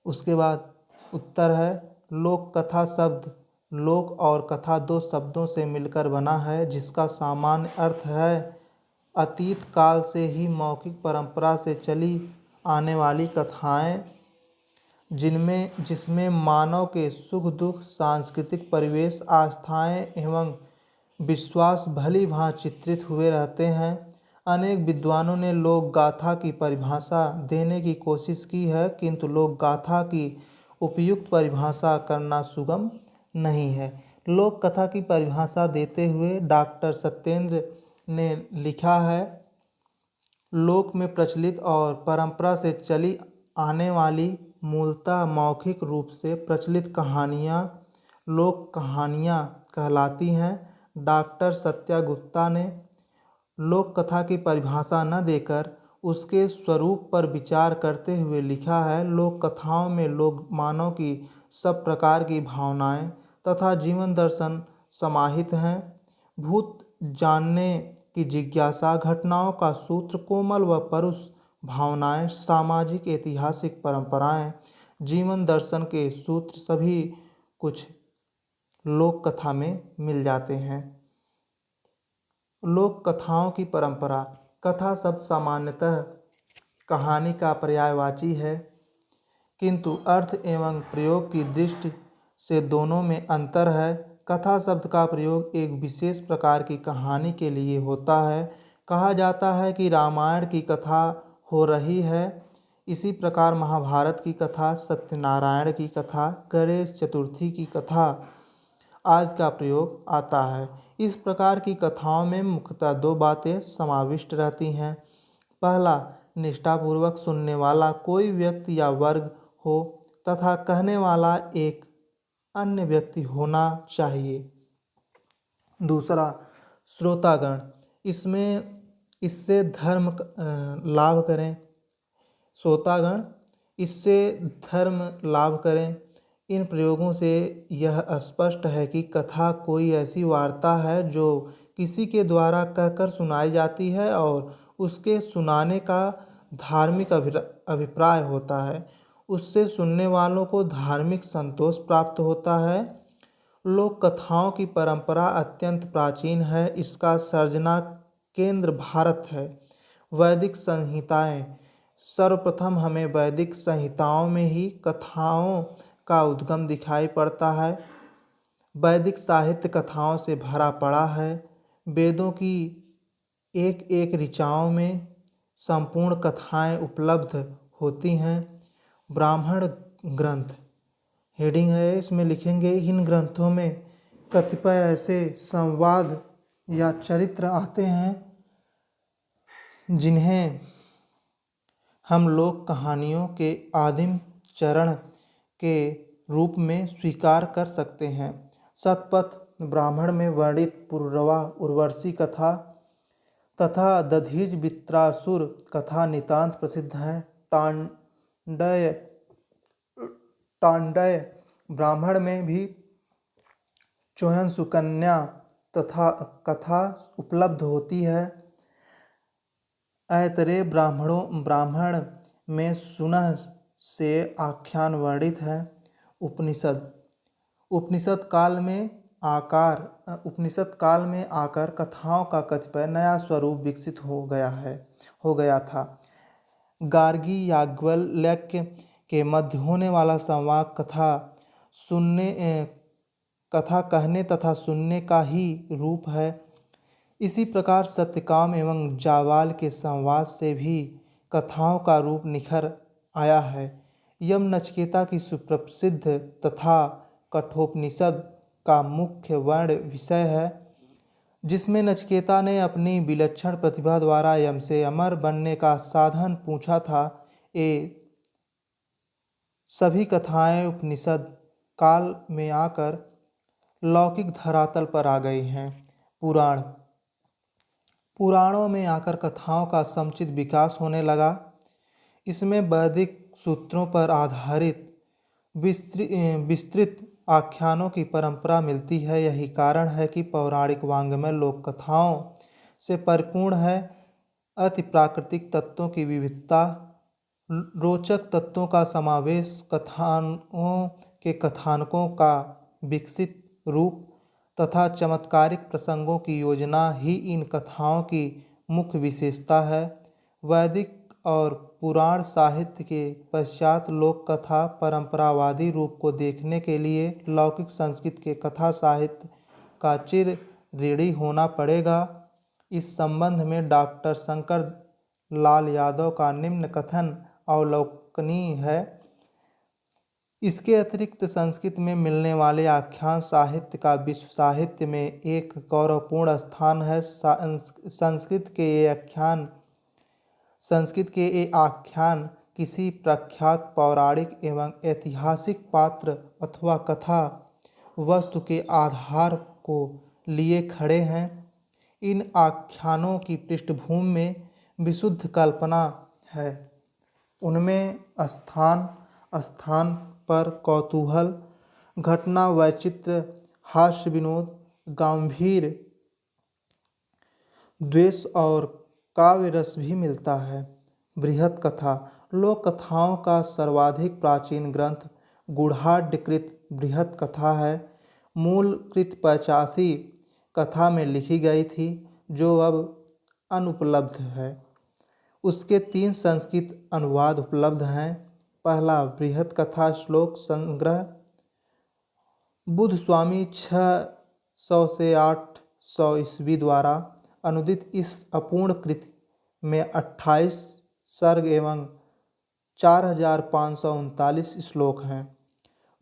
उसके बाद उत्तर है, लोक कथा शब्द लोक और कथा दो शब्दों से मिलकर बना है, जिसका सामान्य अर्थ है अतीत काल से ही मौखिक परंपरा से चली आने वाली कथाएं, जिसमें मानव के सुख दुख, सांस्कृतिक परिवेश, आस्थाएं एवं विश्वास भली भांति चित्रित हुए रहते हैं। अनेक विद्वानों ने लोक गाथा की परिभाषा देने की कोशिश की है, किंतु लोक गाथा की उपयुक्त परिभाषा करना सुगम नहीं है। लोक कथा की परिभाषा देते हुए डॉक्टर सत्येंद्र ने लिखा है, लोक में प्रचलित और परंपरा से चली आने वाली मूलतः मौखिक रूप से प्रचलित कहानियाँ लोक कहानियाँ कहलाती हैं। डॉक्टर सत्या गुप्ता ने लोक कथा की परिभाषा न देकर उसके स्वरूप पर विचार करते हुए लिखा है, लोक कथाओं में लोक मानव की सब प्रकार की भावनाएं तथा जीवन दर्शन समाहित हैं। भूत जानने की जिज्ञासा, घटनाओं का सूत्र, कोमल व परुष भावनाएं, सामाजिक ऐतिहासिक परंपराएं, जीवन दर्शन के सूत्र सभी कुछ लोक कथा में मिल जाते हैं। लोक कथाओं की परंपरा। कथा शब्द सामान्यतः कहानी का पर्यायवाची है, किंतु अर्थ एवं प्रयोग की दृष्टि से दोनों में अंतर है। कथा शब्द का प्रयोग एक विशेष प्रकार की कहानी के लिए होता है। कहा जाता है कि रामायण की कथा हो रही है, इसी प्रकार महाभारत की कथा, सत्यनारायण की कथा, गणेश चतुर्थी की कथा आदि का प्रयोग आता है। इस प्रकार की कथाओं में मुख्यतः दो बातें समाविष्ट रहती हैं। पहला, निष्ठापूर्वक सुनने वाला कोई व्यक्ति या वर्ग हो तथा कहने वाला एक अन्य व्यक्ति होना चाहिए। दूसरा, श्रोतागण इससे लाभ करें श्रोतागण इससे धर्म लाभ करें। इन प्रयोगों से यह स्पष्ट है कि कथा कोई ऐसी वार्ता है जो किसी के द्वारा कहकर सुनाई जाती है और उसके सुनाने का धार्मिक अभिप्राय होता है। उससे सुनने वालों को धार्मिक संतोष प्राप्त होता है। लोक कथाओं की परंपरा अत्यंत प्राचीन है। इसका सर्जना केंद्र भारत है। वैदिक संहिताएं। सर्वप्रथम हमें वैदिक संहिताओं में ही कथाओं का उद्गम दिखाई पड़ता है। वैदिक साहित्य कथाओं से भरा पड़ा है। वेदों की एक एक ऋचाओं में संपूर्ण कथाएं उपलब्ध होती हैं। ब्राह्मण ग्रंथ हेडिंग है, इसमें लिखेंगे, इन ग्रंथों में कतिपय ऐसे संवाद या चरित्र आते हैं जिन्हें हम लोक कहानियों के आदिम चरण के रूप में स्वीकार कर सकते हैं। शतपथ ब्राह्मण में वर्णित पुरुरवा उर्वशी कथा तथा दधीच वृत्रासुर कथा नितांत प्रसिद्ध हैं। टांडय ब्राह्मण में भी चोहन सुकन्या तथा कथा उपलब्ध होती है। ऐतरेय ब्राह्मण में सुनह से आख्यान वर्णित है। उपनिषद काल में आकर कथाओं का कतिपय नया स्वरूप विकसित हो गया था। गार्गी याज्ञवल्क्य के मध्य होने वाला संवाद कथा कहने तथा सुनने का ही रूप है। इसी प्रकार सत्यकाम एवं जावाल के संवाद से भी कथाओं का रूप निखर आया है। यम नचिकेता की सुप्रसिद्ध तथा कठोपनिषद का मुख्य वर्ण विषय है, जिसमें नचिकेता ने अपनी विलक्षण प्रतिभा द्वारा यम से अमर बनने का साधन पूछा था। ये सभी कथाएं उपनिषद काल में आकर लौकिक धरातल पर आ गई हैं। पुराण। पुराणों में आकर कथाओं का समुचित विकास होने लगा। इसमें वैदिक सूत्रों पर आधारित विस्तृत आख्यानों की परंपरा मिलती है। यही कारण है कि पौराणिक वाङ्मय लोक कथाओं से परिपूर्ण है। अति प्राकृतिक तत्वों की विविधता, रोचक तत्वों का समावेश, कथाओं के कथानकों का विकसित रूप तथा चमत्कारिक प्रसंगों की योजना ही इन कथाओं की मुख्य विशेषता है। वैदिक और पुराण साहित्य के पश्चात लोक कथा परंपरावादी रूप को देखने के लिए लौकिक संस्कृत के कथा साहित्य का चिर ऋणी होना पड़ेगा। इस संबंध में डॉक्टर शंकर लाल यादव का निम्न कथन अवलोकनीय है। इसके अतिरिक्त संस्कृत में मिलने वाले आख्यान साहित्य का विश्व साहित्य में एक गौरवपूर्ण स्थान है। संस्कृत के ये आख्यान किसी प्रख्यात पौराणिक एवं ऐतिहासिक पात्र अथवा कथा वस्तु के आधार को लिए खड़े हैं। इन आख्यानों की पृष्ठभूमि में विशुद्ध कल्पना है। उनमें स्थान स्थान पर कौतूहल, घटना वैचित्र्य, हास्य विनोद, गंभीर द्वेष और काव्य रस भी मिलता है। बृहत कथा। लोक कथाओं का सर्वाधिक प्राचीन ग्रंथ गूढ़ाढ्यकृत बृहत कथा है। मूल कृत 85 कथा में लिखी गई थी, जो अब अनुपलब्ध है। उसके 3 संस्कृत अनुवाद उपलब्ध हैं। पहला बृहत कथा श्लोक संग्रह, बुद्ध स्वामी 600 से 800 ईस्वी द्वारा अनुदित इस अपूर्ण कृति में 28 सर्ग एवं 4539 श्लोक हैं।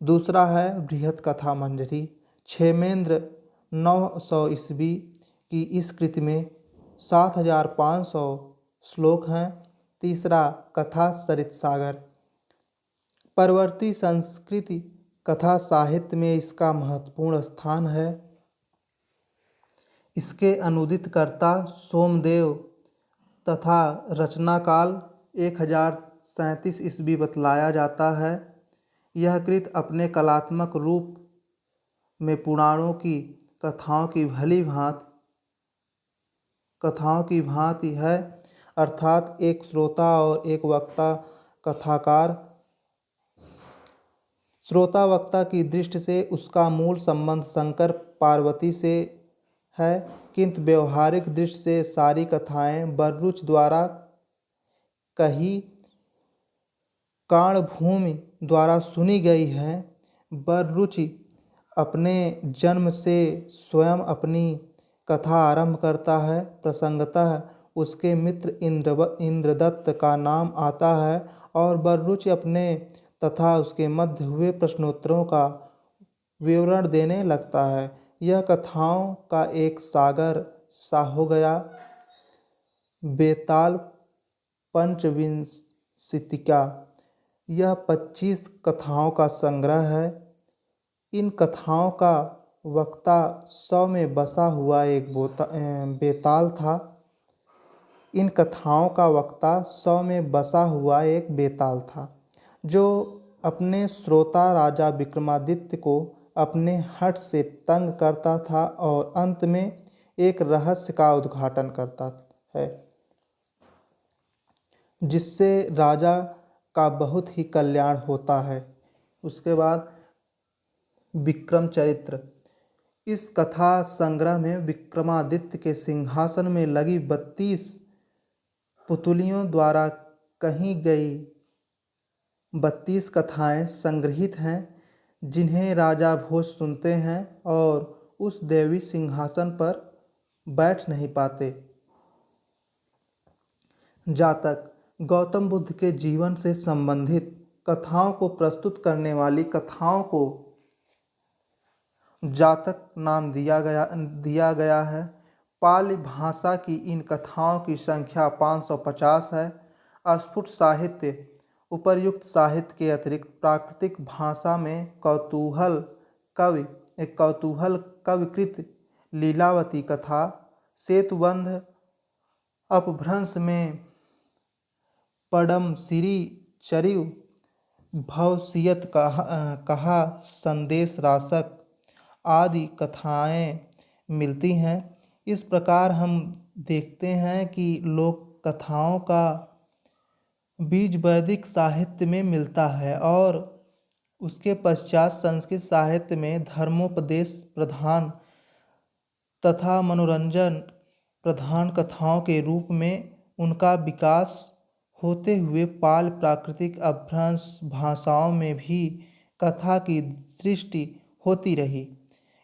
दूसरा है बृहत कथा मंजरी, क्षेमेंद्र 900 ईस्वी की इस कृति में 7500 श्लोक हैं। तीसरा कथा सरित सागर। परवर्ती संस्कृति कथा साहित्य में इसका महत्वपूर्ण स्थान है। इसके अनुदित कर्ता सोमदेव तथा रचनाकाल 1037 ईस्वी बतलाया जाता है। यह कृत अपने कलात्मक रूप में पुराणों की कथाओं की भांति है, अर्थात एक श्रोता और एक वक्ता कथाकार। श्रोता वक्ता की दृष्टि से उसका मूल संबंध शंकर पार्वती से है, किंतु व्यवहारिक दृष्टि से सारी कथाएं बररुच द्वारा कही काणभूमि द्वारा सुनी गई हैं। बररुचि अपने जन्म से स्वयं अपनी कथा आरंभ करता है। प्रसंगतः उसके मित्र इंद्रदत्त का नाम आता है और बररुचि अपने तथा उसके मध्य हुए प्रश्नोत्तरों का विवरण देने लगता है। यह कथाओं का एक सागर सा हो गया। बेताल पंचविंशतिका। यह 25 कथाओं का संग्रह है। इन कथाओं का वक्ता 100 में बसा हुआ एक बेताल था। इन कथाओं का वक्ता 100 में बसा हुआ एक बेताल था, जो अपने श्रोता राजा विक्रमादित्य को अपने हठ से तंग करता था और अंत में एक रहस्य का उद्घाटन करता है, जिससे राजा का बहुत ही कल्याण होता है। उसके बाद विक्रम चरित्र। इस कथा संग्रह में विक्रमादित्य के सिंहासन में लगी 32 पुतलियों द्वारा कही गई 32 कथाएं संग्रहित हैं, जिन्हें राजा भोज सुनते हैं और उस दैवी सिंहासन पर बैठ नहीं पाते। जातक। गौतम बुद्ध के जीवन से संबंधित कथाओं को प्रस्तुत करने वाली कथाओं को जातक नाम दिया गया है। पाली भाषा की इन कथाओं की संख्या 550 है। अस्फुट साहित्य। उपर्युक्त साहित्य के अतिरिक्त प्राकृतिक भाषा में कौतूहल कविकृत लीलावती कथा, सेतुबंध अपभ्रंश में पडमसिरी चरिव, भवसियत कहा संदेश रासक आदि कथाएं मिलती हैं। इस प्रकार हम देखते हैं कि लोक कथाओं का बीज वैदिक साहित्य में मिलता है और उसके पश्चात संस्कृत साहित्य में धर्मोपदेश प्रधान तथा मनोरंजन प्रधान कथाओं के रूप में उनका विकास होते हुए पाल प्राकृतिक अपभ्रंश भाषाओं में भी कथा की सृष्टि होती रही।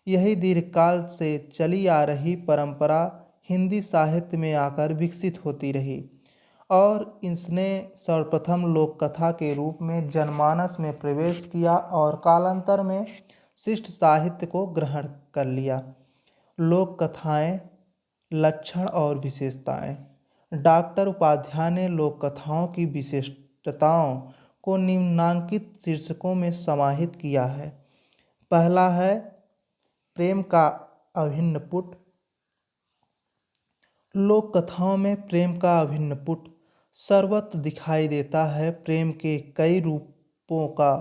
यही दीर्घकाल से चली आ रही परंपरा हिंदी साहित्य में आकर विकसित होती रही और इसने सर्वप्रथम लोक कथा के रूप में जनमानस में प्रवेश किया और कालांतर में शिष्ट साहित्य को ग्रहण कर लिया। लोक कथाएं, लक्षण और विशेषताएं। डॉक्टर उपाध्याय ने लोक कथाओं की विशिष्टताओं को निम्नांकित शीर्षकों में समाहित किया है। पहला है प्रेम का अभिन्न पुट। लोक कथाओं में प्रेम का अभिन्न पुट सर्वत्र दिखाई देता है। प्रेम के कई रूपों का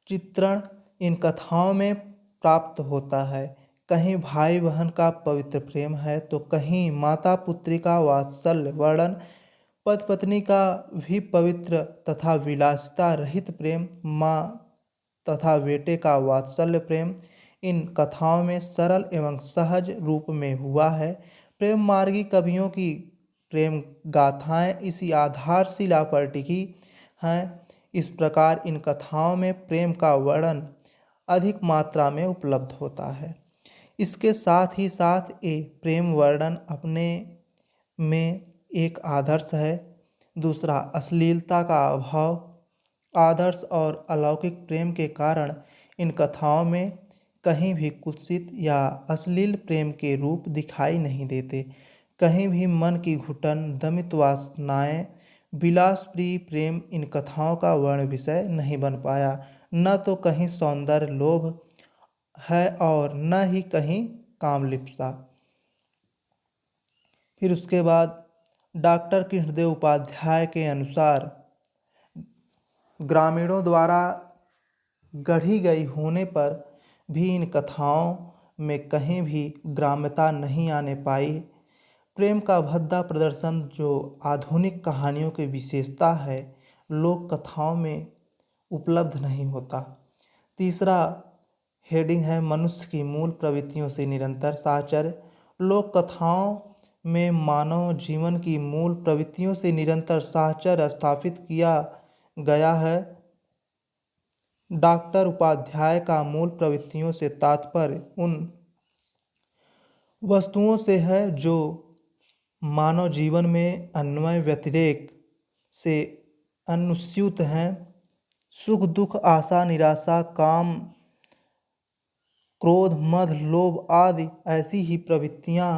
चित्रण इन कथाओं में प्राप्त होता है। कहीं भाई बहन का पवित्र प्रेम है तो कहीं माता पुत्री का वात्सल्य वर्णन, पति पत्नी का भी पवित्र तथा विलासिता रहित प्रेम, माँ तथा बेटे का वात्सल्य प्रेम इन कथाओं में सरल एवं सहज रूप में हुआ है। प्रेम मार्गी कवियों की प्रेम गाथाएं इसी आधारशिला पर टिकी हैं। इस प्रकार इन कथाओं में प्रेम का वर्णन अधिक मात्रा में उपलब्ध होता है। इसके साथ ही साथ ये प्रेम वर्णन अपने में एक आदर्श है। दूसरा, अश्लीलता का अभाव। आदर्श और अलौकिक प्रेम के कारण इन कथाओं में कहीं भी कुत्सित या अश्लील प्रेम के रूप दिखाई नहीं देते। कहीं भी मन की घुटन, दमित वासनाएं, विलासप्रिय प्रेम इन कथाओं का वर्ण विषय नहीं बन पाया। न तो कहीं सौंदर्य लोभ है और न ही कहीं कामलिप्सा। फिर उसके बाद डॉक्टर कृष्णदेव उपाध्याय के अनुसार ग्रामीणों द्वारा गढ़ी गई होने पर भी इन कथाओं में कहीं भी ग्राम्यता नहीं आने पाई। प्रेम का भद्दा प्रदर्शन जो आधुनिक कहानियों की विशेषता है, लोक कथाओं में उपलब्ध नहीं होता। तीसरा हेडिंग है मनुष्य की मूल प्रवृत्तियों से निरंतर साहचर्य। लोक कथाओं में मानव जीवन की मूल प्रवृत्तियों से निरंतर साहचर्य स्थापित किया गया है। डॉक्टर उपाध्याय का मूल प्रवृत्तियों से तात्पर्य उन वस्तुओं से है जो मानव जीवन में अन्वय व्यतिरेक से अनुस्यूत हैं। सुख दुख, आशा निराशा, काम क्रोध, मद, लोभ आदि ऐसी ही प्रवृत्तियां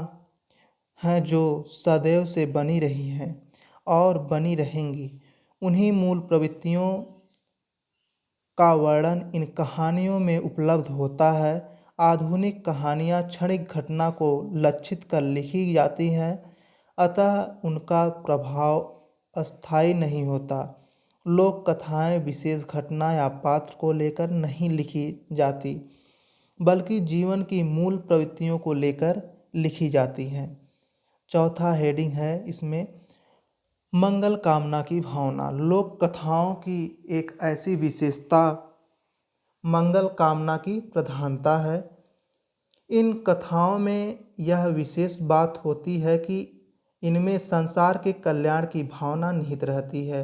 हैं जो सदैव से बनी रही हैं और बनी रहेंगी। उन्हीं मूल प्रवृत्तियों का वर्णन इन कहानियों में उपलब्ध होता है। आधुनिक कहानियाँ क्षणिक घटना को लक्षित कर लिखी जाती हैं, अतः उनका प्रभाव अस्थायी नहीं होता। लोक कथाएं विशेष घटना या पात्र को लेकर नहीं लिखी जाती, बल्कि जीवन की मूल प्रवृत्तियों को लेकर लिखी जाती हैं। चौथा हेडिंग है इसमें मंगल कामना की भावना। लोक कथाओं की एक ऐसी विशेषता मंगल कामना की प्रधानता है। इन कथाओं में यह विशेष बात होती है कि इनमें संसार के कल्याण की भावना निहित रहती है।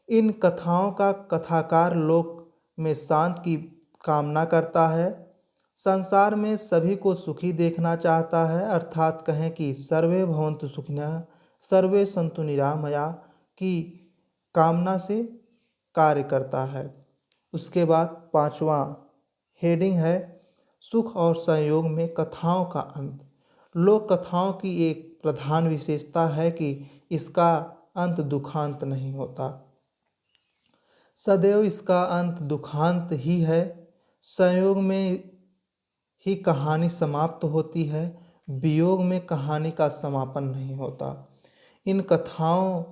इन कथाओं का कथाकार लोक में शांति की कामना करता है, संसार में सभी को सुखी देखना चाहता है, अर्थात कहें कि सर्वे भवन्तु सुखिनः सर्वे सन्तु निरामया की कामना से कार्य करता है। उसके बाद पांचवा हेडिंग है सुख और संयोग में कथाओं का अंत। लोक कथाओं की एक प्रधान विशेषता है कि इसका अंत दुखांत नहीं होता, सदैव इसका अंत दुखांत ही है। संयोग में ही कहानी समाप्त होती है। वियोग में कहानी का समापन नहीं होता। इन कथाओं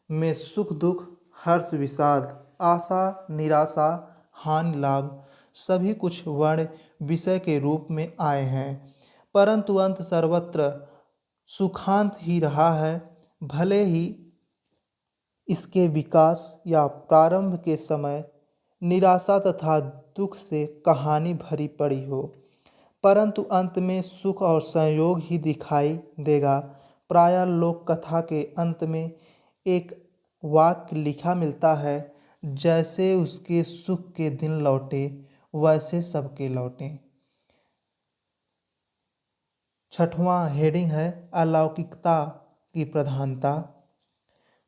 में सुख दुख, हर्ष विषाद, आशा निराशा, हानि लाभ सभी कुछ वर्ण विषय के रूप में आए हैं, परंतु अंत सर्वत्र सुखांत ही रहा है। भले ही इसके विकास या प्रारंभ के समय निराशा तथा दुख से कहानी भरी पड़ी हो, परंतु अंत में सुख और संयोग ही दिखाई देगा। प्रायः लोक कथा के अंत में एक वाक्य लिखा मिलता है, जैसे उसके सुख के दिन लौटे वैसे सबके लौटे। छठवां हेडिंग है अलौकिकता की प्रधानता।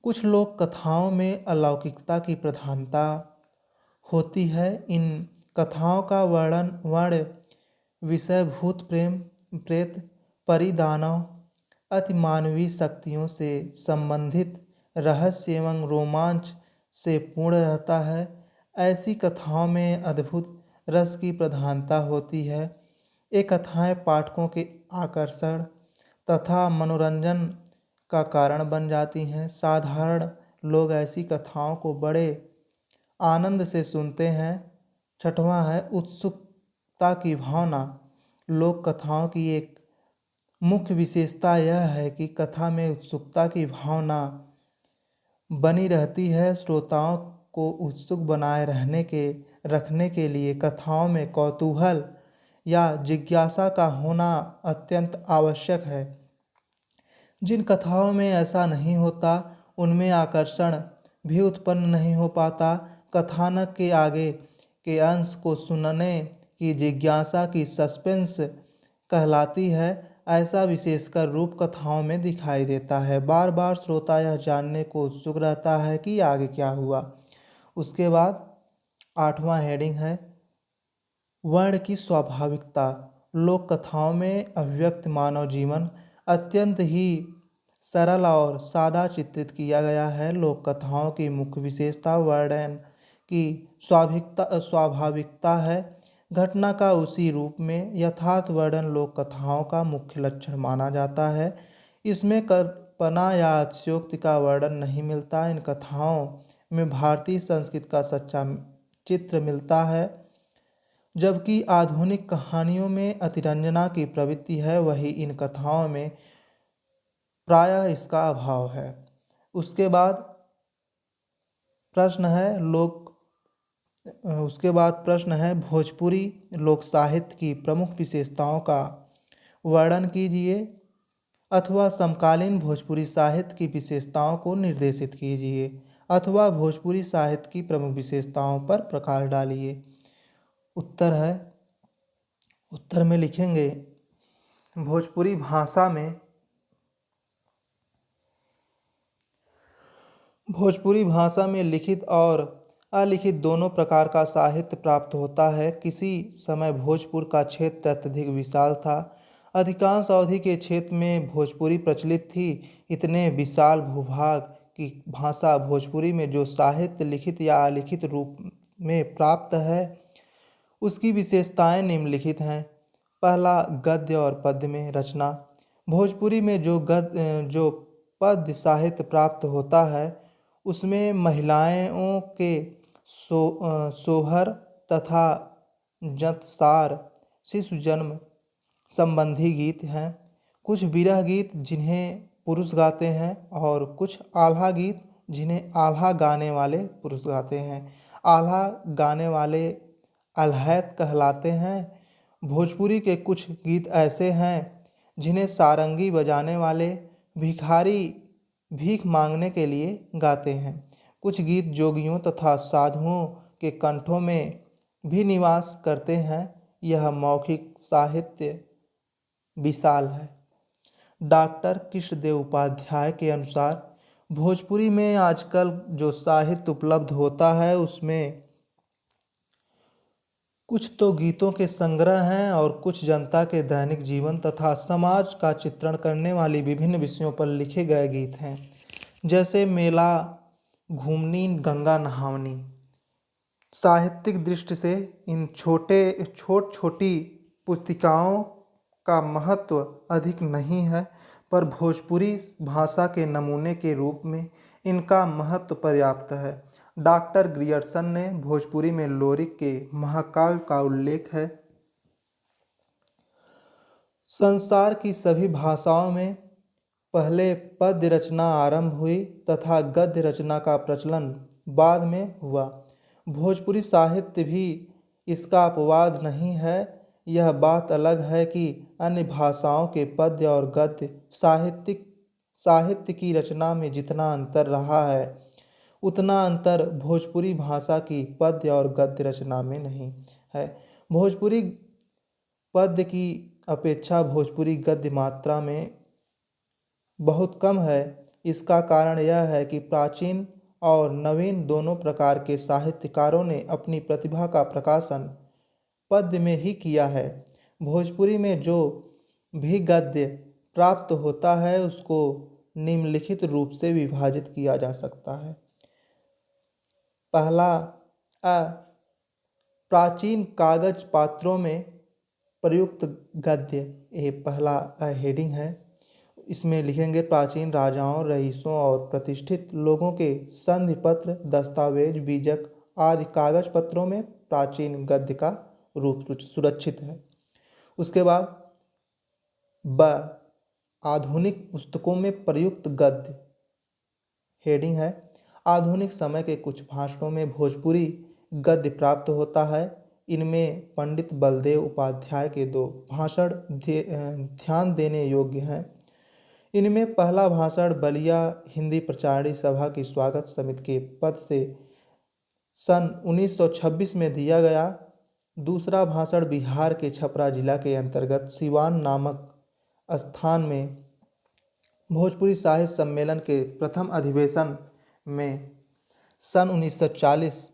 कुछ लोक कथाओं में अलौकिकता की प्रधानता होती है। इन कथाओं का वर्णन वर्ण विषय भूत प्रेम प्रेत परी दानव अतिमानवीय शक्तियों से संबंधित रहस्य एवं रोमांच से पूर्ण रहता है। ऐसी कथाओं में अद्भुत रस की प्रधानता होती है। ये कथाएं पाठकों के आकर्षण तथा मनोरंजन का कारण बन जाती हैं। साधारण लोग ऐसी कथाओं को बड़े आनंद से सुनते हैं। छठवां है उत्सुकता की भावना। लोक कथाओं की एक मुख्य विशेषता यह है कि कथा में उत्सुकता की भावना बनी रहती है। श्रोताओं को उत्सुक बनाए रखने के लिए कथाओं में कौतूहल या जिज्ञासा का होना अत्यंत आवश्यक है। जिन कथाओं में ऐसा नहीं होता उनमें आकर्षण भी उत्पन्न नहीं हो पाता। कथानक के आगे के अंश को सुनने की जिज्ञासा की सस्पेंस कहलाती है। ऐसा विशेषकर रूप कथाओं में दिखाई देता है। बार बार श्रोता यह जानने को उत्सुक रहता है कि आगे क्या हुआ। उसके बाद आठवां हेडिंग है वर्ण की स्वाभाविकता। लोक कथाओं में अभिव्यक्त मानव जीवन अत्यंत ही सरल और सादा चित्रित किया गया है। लोक कथाओं की मुख्य विशेषता वर्णन की स्वाभाविकता है। घटना का उसी रूप में यथार्थ वर्णन लोक कथाओं का मुख्य लक्षण माना जाता है। इसमें कल्पना या अतिशयोक्ति का वर्णन नहीं मिलता। इन कथाओं में भारतीय संस्कृति का सच्चा चित्र मिलता है। जबकि आधुनिक कहानियों में अतिरंजना की प्रवृत्ति है, वही इन कथाओं में प्रायः इसका अभाव है। उसके बाद प्रश्न है भोजपुरी लोक साहित्य की प्रमुख विशेषताओं का वर्णन कीजिए अथवा समकालीन भोजपुरी साहित्य की विशेषताओं को निर्देशित कीजिए अथवा भोजपुरी साहित्य की प्रमुख विशेषताओं पर प्रकाश डालिए। उत्तर में लिखेंगे भोजपुरी भाषा में लिखित और अलिखित दोनों प्रकार का साहित्य प्राप्त होता है। किसी समय भोजपुर का क्षेत्र अत्यधिक विशाल था। अधिकांश अवधि के क्षेत्र में भोजपुरी प्रचलित थी। इतने विशाल भूभाग की भाषा भोजपुरी में जो साहित्य लिखित या अलिखित रूप में प्राप्त है उसकी विशेषताएं निम्नलिखित हैं। पहला, गद्य और पद्य में रचना। भोजपुरी में जो पद्य साहित्य प्राप्त होता है उसमें महिलाओं के सोहर तथा जंतसार शिशु जन्म संबंधी गीत हैं। कुछ विरह गीत जिन्हें पुरुष गाते हैं और कुछ आल्हा गीत जिन्हें आल्हा गाने वाले पुरुष गाते हैं। आल्हा गाने वाले अलहैत कहलाते हैं। भोजपुरी के कुछ गीत ऐसे हैं जिन्हें सारंगी बजाने वाले भिखारी भीख मांगने के लिए गाते हैं। कुछ गीत जोगियों तथा साधुओं के कंठों में भी निवास करते हैं। यह मौखिक साहित्य विशाल है। डॉक्टर कृष्णदेव उपाध्याय के अनुसार भोजपुरी में आजकल जो साहित्य उपलब्ध होता है उसमें कुछ तो गीतों के संग्रह हैं और कुछ जनता के दैनिक जीवन तथा समाज का चित्रण करने वाली विभिन्न विषयों पर लिखे गए गीत हैं। जैसे मेला घूमनी, गंगा नहावनी। साहित्यिक दृष्टि से इन छोटी पुस्तिकाओं का महत्व अधिक नहीं है, पर भोजपुरी भाषा के नमूने के रूप में इनका महत्व पर्याप्त है। डॉक्टर ग्रियर्सन ने भोजपुरी में लोरिक के महाकाव्य का उल्लेख है। संसार की सभी भाषाओं में पहले पद्य रचना आरंभ हुई तथा गद्य रचना का प्रचलन बाद में हुआ। भोजपुरी साहित्य भी इसका अपवाद नहीं है। यह बात अलग है कि अन्य भाषाओं के पद्य और गद्य साहित्य की रचना में जितना अंतर रहा है, उतना अंतर भोजपुरी भाषा की पद्य और गद्य रचना में नहीं है। भोजपुरी पद्य की अपेक्षा भोजपुरी गद्य मात्रा में बहुत कम है। इसका कारण यह है कि प्राचीन और नवीन दोनों प्रकार के साहित्यकारों ने अपनी प्रतिभा का प्रकाशन पद्य में ही किया है। भोजपुरी में जो भी गद्य प्राप्त होता है उसको निम्नलिखित रूप से विभाजित किया जा सकता है। पहला, प्राचीन कागज पात्रों में प्रयुक्त गद्य, ये पहला हेडिंग है। इसमें लिखेंगे प्राचीन राजाओं, रईसों और प्रतिष्ठित लोगों के संधि पत्र, दस्तावेज, बीजक आदि कागज पत्रों में प्राचीन गद्य का रूप सुरक्षित है। उसके बाद आधुनिक पुस्तकों में प्रयुक्त गद्य, हेडिंग है। आधुनिक समय के कुछ भाषणों में भोजपुरी गद्य प्राप्त होता है। इनमें पंडित बलदेव उपाध्याय के 2 भाषण ध्यान देने योग्य हैं। इनमें पहला भाषण बलिया हिंदी प्रचारणी सभा की स्वागत समिति के पद से सन 1926 में दिया गया। दूसरा भाषण बिहार के छपरा जिला के अंतर्गत सिवान नामक स्थान में भोजपुरी साहित्य सम्मेलन के प्रथम अधिवेशन में सन 1940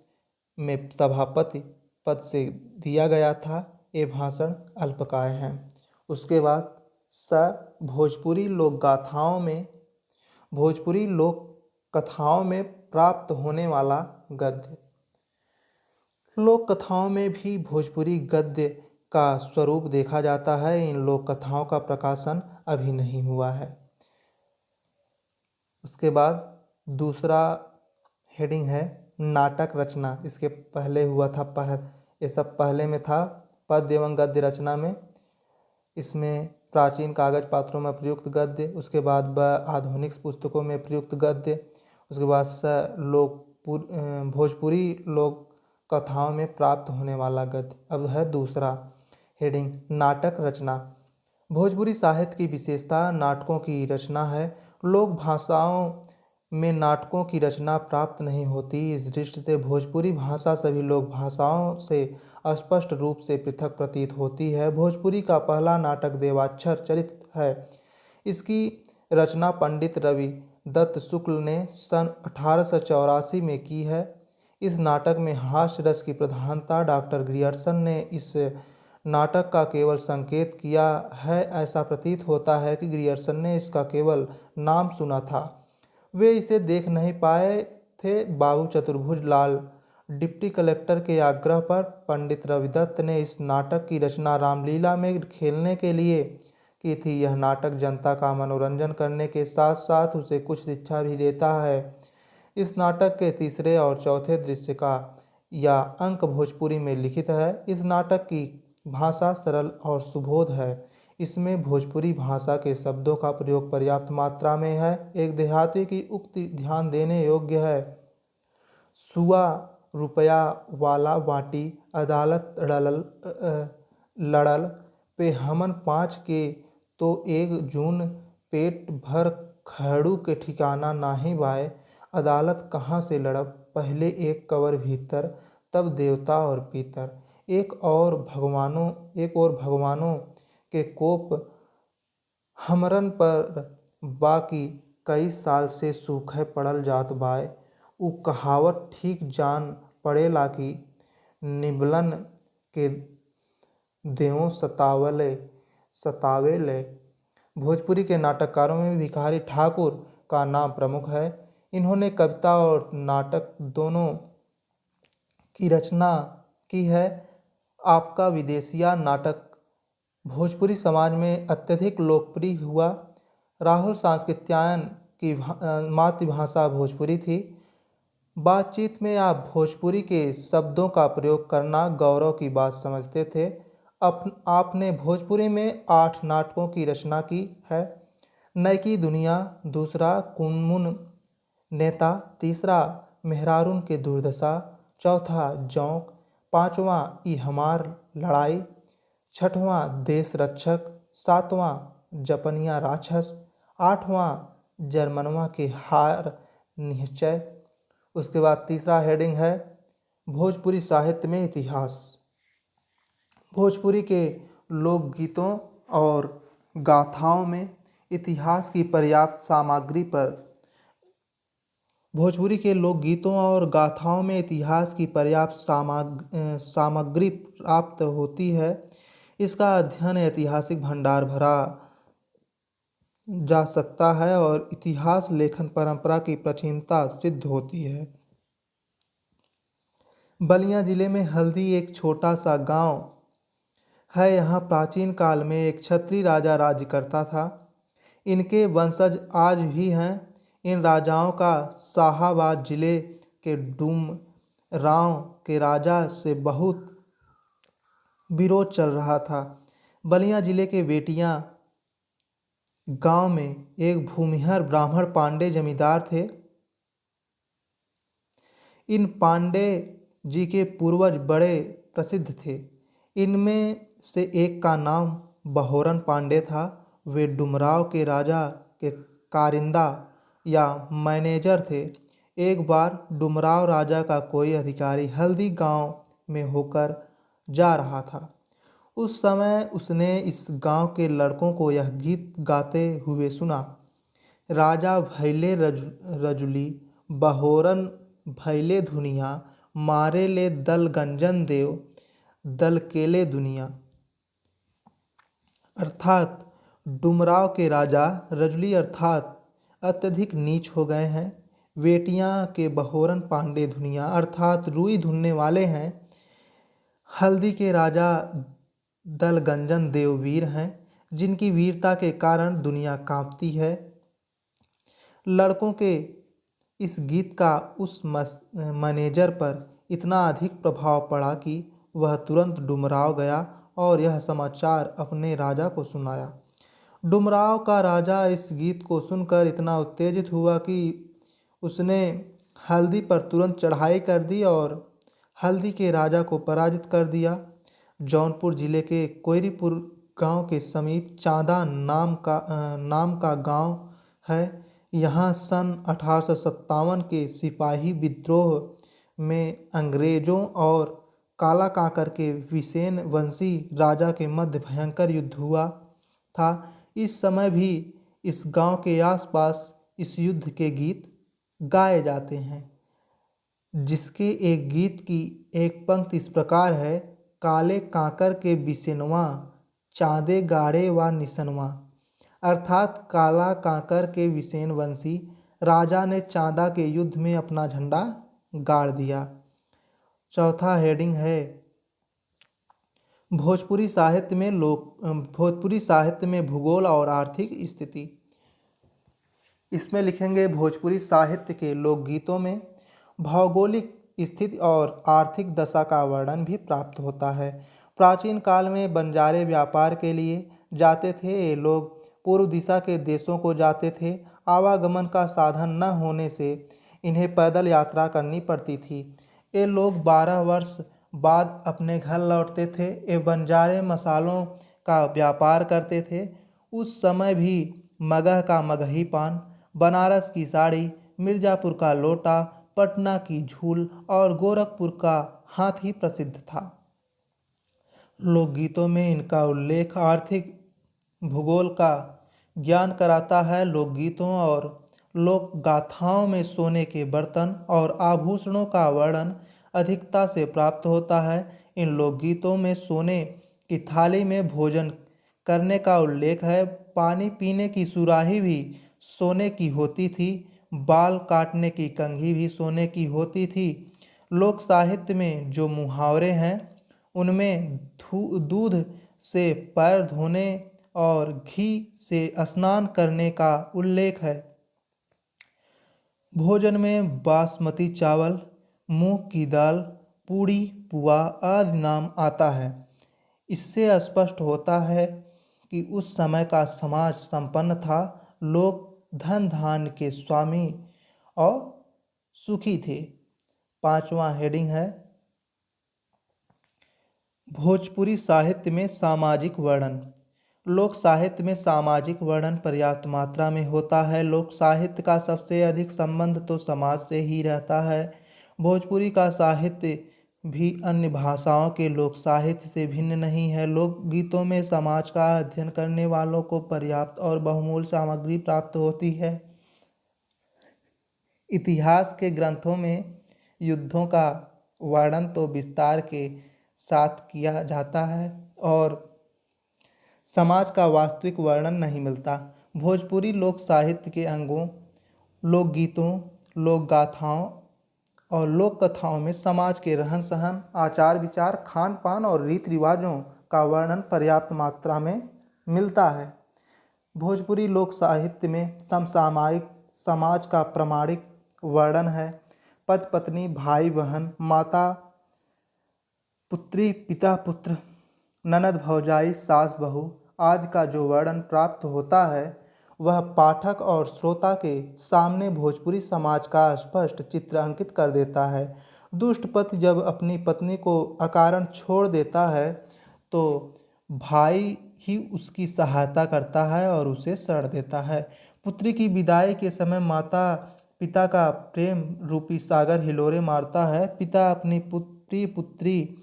में सभापति पद से दिया गया था। ये भाषण अल्पकाय हैं। उसके बाद भोजपुरी लोक कथाओं में प्राप्त होने वाला गद्य। लोक कथाओं में भी भोजपुरी गद्य का स्वरूप देखा जाता है। इन लोक कथाओं का प्रकाशन अभी नहीं हुआ है। उसके बाद दूसरा हेडिंग है नाटक रचना। इसके पहले हुआ था, ये सब पहले में था पद्य एवं गद्य रचना में। इसमें प्राचीन कागज पात्रों में प्रयुक्त गद्य, उसके बाद आधुनिक पुस्तकों में प्रयुक्त गद्य, उसके बाद भोजपुरी लोक कथाओं में प्राप्त होने वाला गद्य। अब है दूसरा हेडिंग नाटक रचना। भोजपुरी साहित्य की विशेषता नाटकों की रचना है। लोक भाषाओं में नाटकों की रचना प्राप्त नहीं होती। इस दृष्टि से भोजपुरी भाषा सभी लोक भाषाओं से स्पष्ट रूप से पृथक प्रतीत होती है। भोजपुरी का पहला नाटक देवाक्षर चरित है। इसकी रचना पंडित रवि दत्त शुक्ल ने सन 1884 में की है। इस नाटक में हास्य रस की प्रधानता। डॉक्टर ग्रियर्सन ने इस नाटक का केवल संकेत किया है। ऐसा प्रतीत होता है कि ग्रियर्सन ने इसका केवल नाम सुना था, वे इसे देख नहीं पाए थे। बाबू चतुर्भुज लाल डिप्टी कलेक्टर के आग्रह पर पंडित रविदत्त ने इस नाटक की रचना रामलीला में खेलने के लिए की थी। यह नाटक जनता का मनोरंजन करने के साथ साथ उसे कुछ शिक्षा भी देता है। इस नाटक के तीसरे और चौथे दृश्य का या अंक भोजपुरी में लिखित है। इस नाटक की भाषा सरल और सुबोध है। इसमें भोजपुरी भाषा के शब्दों का प्रयोग पर्याप्त मात्रा में है। एक देहाती की उक्ति ध्यान देने योग्य है। सुआ रुपया वाला बाटी, अदालत लड़ल पे हमन 5 के तो 1 जून, पेट भर खड़ू के ठिकाना नाही बाए। अदालत कहाँ से लड़ब, पहले एक कवर भीतर, तब देवता और पितर। एक और भगवानों के कोप हमरन पर बाकी कई साल से सूखे पड़ल जात बाय। उ कहावत ठीक जान पड़ेला कि निबलन के देवों सतावेले। भोजपुरी के नाटककारों में भिखारी ठाकुर का नाम प्रमुख है। इन्होंने कविता और नाटक दोनों की रचना की है। आपका विदेशिया नाटक भोजपुरी समाज में अत्यधिक लोकप्रिय हुआ। राहुल सांस्कृत्यायन की मातृभाषा भोजपुरी थी। बातचीत में आप भोजपुरी के शब्दों का प्रयोग करना गौरव की बात समझते थे। आपने भोजपुरी में 8 नाटकों की रचना की है। नई दुनिया, दूसरा कुनमुन नेता, तीसरा मेहरारून के दुर्दशा, चौथा जौंक, पांचवा ई हमार लड़ाई, छठवां देश रक्षक, सातवां जपनिया राक्षस, आठवां जर्मनवा के हार निश्चय। उसके बाद तीसरा हेडिंग है भोजपुरी साहित्य में इतिहास। भोजपुरी के लोकगीतों और गाथाओं में इतिहास की पर्याप्त सामग्री पर भोजपुरी के लोकगीतों और गाथाओं में इतिहास की पर्याप्त सामग्री प्राप्त होती है। इसका अध्ययन ऐतिहासिक भंडार भरा जा सकता है और इतिहास लेखन परंपरा की प्राचीनता सिद्ध होती है। बलिया जिले में हल्दी एक छोटा सा गांव है। यहाँ प्राचीन काल में एक क्षत्रिय राजा राज्य करता था। इनके वंशज आज भी हैं। इन राजाओं का शाहाबाद जिले के डुमरांव के राजा से बहुत विरोध चल रहा था। बलिया जिले के बेटियां गांव में एक भूमिहर ब्राह्मण पांडे जमींदार थे। इन पांडे जी के पूर्वज बड़े प्रसिद्ध थे। इनमें से एक का नाम बहोरन पांडे था। वे डुमराव के राजा के कारिंदा या मैनेजर थे। एक बार डुमराव राजा का कोई अधिकारी हल्दी गांव में होकर जा रहा था। उस समय उसने इस गांव के लड़कों को यह गीत गाते हुए सुना। राजा भैले रजुली, बहोरन भैले धुनिया, मारे ले दल गंजन देव, दल केले दुनिया। अर्थात डुमराव के राजा रजुली अर्थात अत्यधिक नीच हो गए हैं। बेटियां के बहोरन पांडे धुनिया अर्थात रुई धुनने वाले हैं। हल्दी के राजा दलगंजन देव वीर हैं, जिनकी वीरता के कारण दुनिया कांपती है। लड़कों के इस गीत का उस मैनेजर पर इतना अधिक प्रभाव पड़ा कि वह तुरंत डुमराव गया और यह समाचार अपने राजा को सुनाया। डुमराव का राजा इस गीत को सुनकर इतना उत्तेजित हुआ कि उसने हल्दी पर तुरंत चढ़ाई कर दी और हल्दी के राजा को पराजित कर दिया। जौनपुर जिले के कोयरीपुर गांव के समीप चांदा नाम का गांव है। यहाँ सन 1857 के सिपाही विद्रोह में अंग्रेजों और काला कांकर के विसेन वंशी राजा के मध्य भयंकर युद्ध हुआ था। इस समय भी इस गांव के आसपास इस युद्ध के गीत गाए जाते हैं, जिसके एक गीत की एक पंक्ति इस प्रकार है। काले कांकर के बिसेनवा, चांदे गाड़े व निसनवा। अर्थात काला कांकर के विसेन वंशी राजा ने चांदा के युद्ध में अपना झंडा गाड़ दिया। चौथा हेडिंग है भोजपुरी साहित्य में भूगोल और आर्थिक स्थिति। इसमें लिखेंगे भोजपुरी साहित्य के लोकगीतों में भौगोलिक स्थिति और आर्थिक दशा का वर्णन भी प्राप्त होता है। प्राचीन काल में बंजारे व्यापार के लिए जाते थे। ये लोग पूर्व दिशा के देशों को जाते थे। आवागमन का साधन न होने से इन्हें पैदल यात्रा करनी पड़ती थी। ये लोग 12 वर्ष बाद अपने घर लौटते थे। ये बंजारे मसालों का व्यापार करते थे। उस समय भी मगह का मगही पान, बनारस की साड़ी, मिर्ज़ापुर का लोटा, पटना की झूल और गोरखपुर का हाथी प्रसिद्ध था। लोकगीतों में इनका उल्लेख आर्थिक भूगोल का ज्ञान कराता है। लोकगीतों और लोक गाथाओं में सोने के बर्तन और आभूषणों का वर्णन अधिकता से प्राप्त होता है। इन लोकगीतों में सोने की थाली में भोजन करने का उल्लेख है। पानी पीने की सुराही भी सोने की होती थी। बाल काटने की कंघी भी सोने की होती थी। लोक साहित्य में जो मुहावरे हैं उनमें दूध से पैर धोने और घी से स्नान करने का उल्लेख है। भोजन में बासमती चावल, मूंग की दाल, पूड़ी, पुआ आदि नाम आता है। इससे स्पष्ट होता है कि उस समय का समाज संपन्न था, लोग धन धान्य के स्वामी और सुखी थे। पांचवा हेडिंग है भोजपुरी साहित्य में सामाजिक वर्णन। लोक साहित्य में सामाजिक वर्णन पर्याप्त मात्रा में होता है। लोक साहित्य का सबसे अधिक संबंध तो समाज से ही रहता है। भोजपुरी का साहित्य भी अन्य भाषाओं के लोक साहित्य से भिन्न नहीं है। लोकगीतों में समाज का अध्ययन करने वालों को पर्याप्त और बहुमूल्य सामग्री प्राप्त होती है। इतिहास के ग्रंथों में युद्धों का वर्णन तो विस्तार के साथ किया जाता है और समाज का वास्तविक वर्णन नहीं मिलता। भोजपुरी लोक साहित्य के अंगों, लोकगीतों, लोक गाथाओं और लोक कथाओं में समाज के रहन सहन, आचार विचार, खान पान और रीति रिवाजों का वर्णन पर्याप्त मात्रा में मिलता है। भोजपुरी लोक साहित्य में समसामयिक समाज का प्रामाणिक वर्णन है। पति पत्नी, भाई बहन, माता पुत्री, पिता पुत्र, ननद भौजाई, सास बहू आदि का जो वर्णन प्राप्त होता है वह पाठक और श्रोता के सामने भोजपुरी समाज का स्पष्ट चित्र अंकित कर देता है। दुष्ट पति जब अपनी पत्नी को अकारण छोड़ देता है तो भाई ही उसकी सहायता करता है और उसे शरण देता है। पुत्री की विदाई के समय माता पिता का प्रेम रूपी सागर हिलोरे मारता है। पिता अपनी पुत्री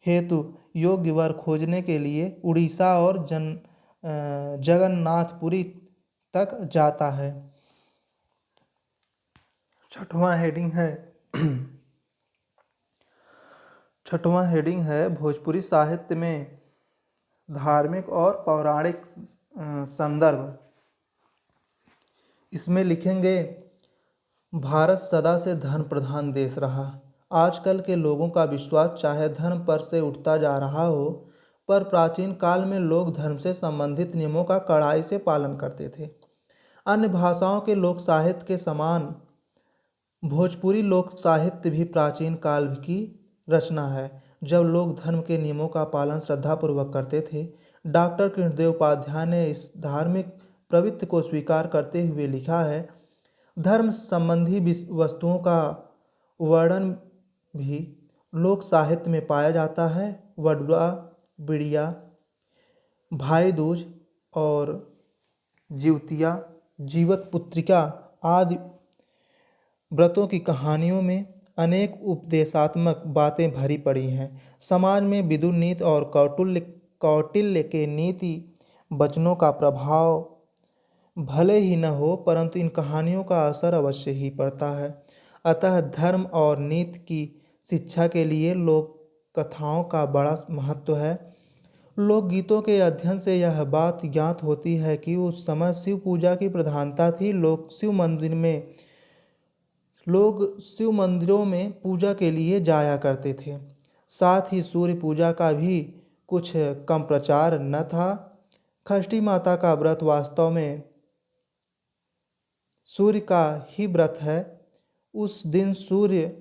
हेतु योग्य वर खोजने के लिए उड़ीसा और जगन्नाथपुरी तक जाता है। छठवां हेडिंग है भोजपुरी साहित्य में धार्मिक और पौराणिक संदर्भ। इसमें लिखेंगे भारत सदा से धर्म प्रधान देश रहा। आजकल के लोगों का विश्वास चाहे धर्म पर से उठता जा रहा हो, पर प्राचीन काल में लोग धर्म से संबंधित नियमों का कड़ाई से पालन करते थे। अन्य भाषाओं के लोक साहित्य के समान भोजपुरी लोक साहित्य भी प्राचीन काल की रचना है, जब लोग धर्म के नियमों का पालन श्रद्धापूर्वक करते थे। डॉक्टर कृष्णदेव उपाध्याय ने इस धार्मिक प्रवृत्ति को स्वीकार करते हुए लिखा है, धर्म संबंधी वस्तुओं का वर्णन भी लोक साहित्य में पाया जाता है। वडुआ, बिड़िया, भाई दूज और जीवतिया, जीवत पुत्रिका आदि व्रतों की कहानियों में अनेक उपदेशात्मक बातें भरी पड़ी हैं। समाज में विदुर नीति और कौटिल्य के नीति वचनों का प्रभाव भले ही न हो, परंतु इन कहानियों का असर अवश्य ही पड़ता है। अतः धर्म और नीति की शिक्षा के लिए लोक कथाओं का बड़ा महत्व है। लोकगीतों के अध्ययन से यह बात ज्ञात होती है कि उस समय शिव पूजा की प्रधानता थी। लोग शिव मंदिरों में पूजा के लिए जाया करते थे। साथ ही सूर्य पूजा का भी कुछ कम प्रचार न था। षष्ठी माता का व्रत वास्तव में सूर्य का ही व्रत है। उस दिन सूर्य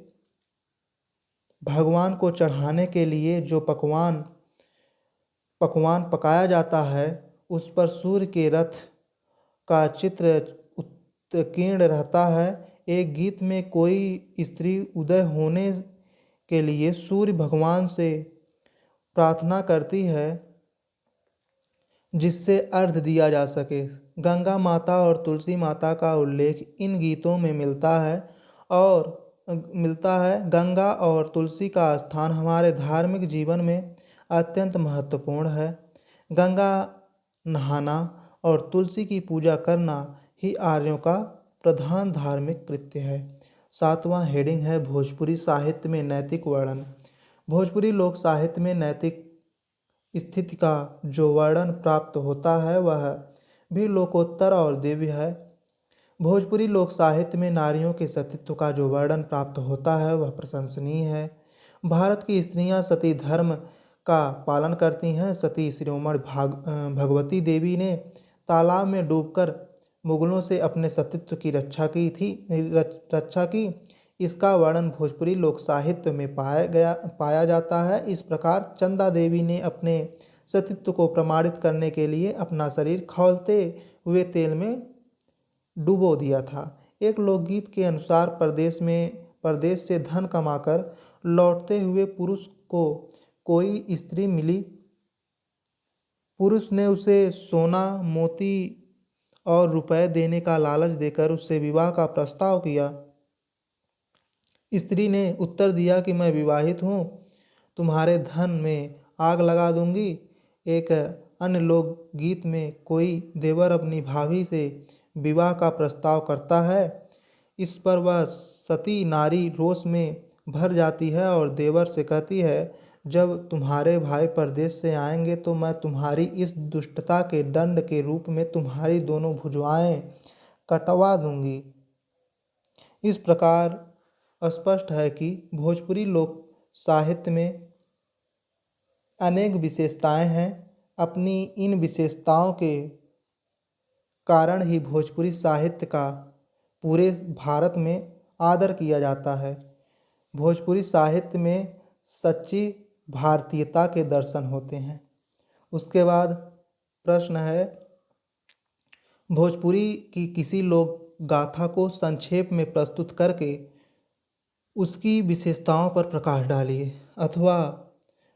भगवान को चढ़ाने के लिए जो पकवान पकाया जाता है, उस पर सूर्य के रथ का चित्र उत्कीर्ण रहता है। एक गीत में कोई स्त्री उदय होने के लिए सूर्य भगवान से प्रार्थना करती है जिससे अर्घ दिया जा सके। गंगा माता और तुलसी माता का उल्लेख इन गीतों में मिलता है। गंगा और तुलसी का स्थान हमारे धार्मिक जीवन में अत्यंत महत्वपूर्ण है। गंगा नहाना और तुलसी की पूजा करना ही आर्यों का प्रधान धार्मिक कृत्य है। सातवां हेडिंग है भोजपुरी साहित्य में नैतिक वर्णन। भोजपुरी लोक साहित्य में नैतिक स्थिति का जो वर्णन प्राप्त होता है वह भी लोकोत्तर और दिव्य है। भोजपुरी लोक साहित्य में नारियों के सतीत्व का जो वर्णन प्राप्त होता है वह प्रशंसनीय है। भारत की स्त्रियां सती धर्म का पालन करती हैं। सती शिरोमणि भगवती देवी ने तालाब में डूबकर मुगलों से अपने सतीत्व की रक्षा की। इसका वर्णन भोजपुरी लोक साहित्य में पाया जाता है। इस प्रकार चंदा देवी ने अपने सतीत्व को प्रमाणित करने के लिए अपना शरीर खौलते हुए तेल में डुबो दिया था। एक लोकगीत के अनुसार प्रदेश से धन कमाकर लौटते हुए पुरुष को कोई स्त्री मिली। पुरुष ने उसे सोना, मोती और रुपए देने का लालच देकर उससे विवाह का प्रस्ताव किया। स्त्री ने उत्तर दिया कि मैं विवाहित हूँ, तुम्हारे धन में आग लगा दूंगी। एक अन्य लोकगीत में कोई देवर अपनी भाभी से विवाह का प्रस्ताव करता है। इस पर वह सती नारी रोष में भर जाती है और देवर से कहती है, जब तुम्हारे भाई परदेश से आएंगे तो मैं तुम्हारी इस दुष्टता के दंड के रूप में तुम्हारी दोनों भुजाएं कटवा दूंगी। इस प्रकार स्पष्ट है कि भोजपुरी लोक साहित्य में अनेक विशेषताएं हैं। अपनी इन विशेषताओं के कारण ही भोजपुरी साहित्य का पूरे भारत में आदर किया जाता है। भोजपुरी साहित्य में सच्ची भारतीयता के दर्शन होते हैं। उसके बाद प्रश्न है, भोजपुरी की किसी लोक गाथा को संक्षेप में प्रस्तुत करके उसकी विशेषताओं पर प्रकाश डालिए। अथवा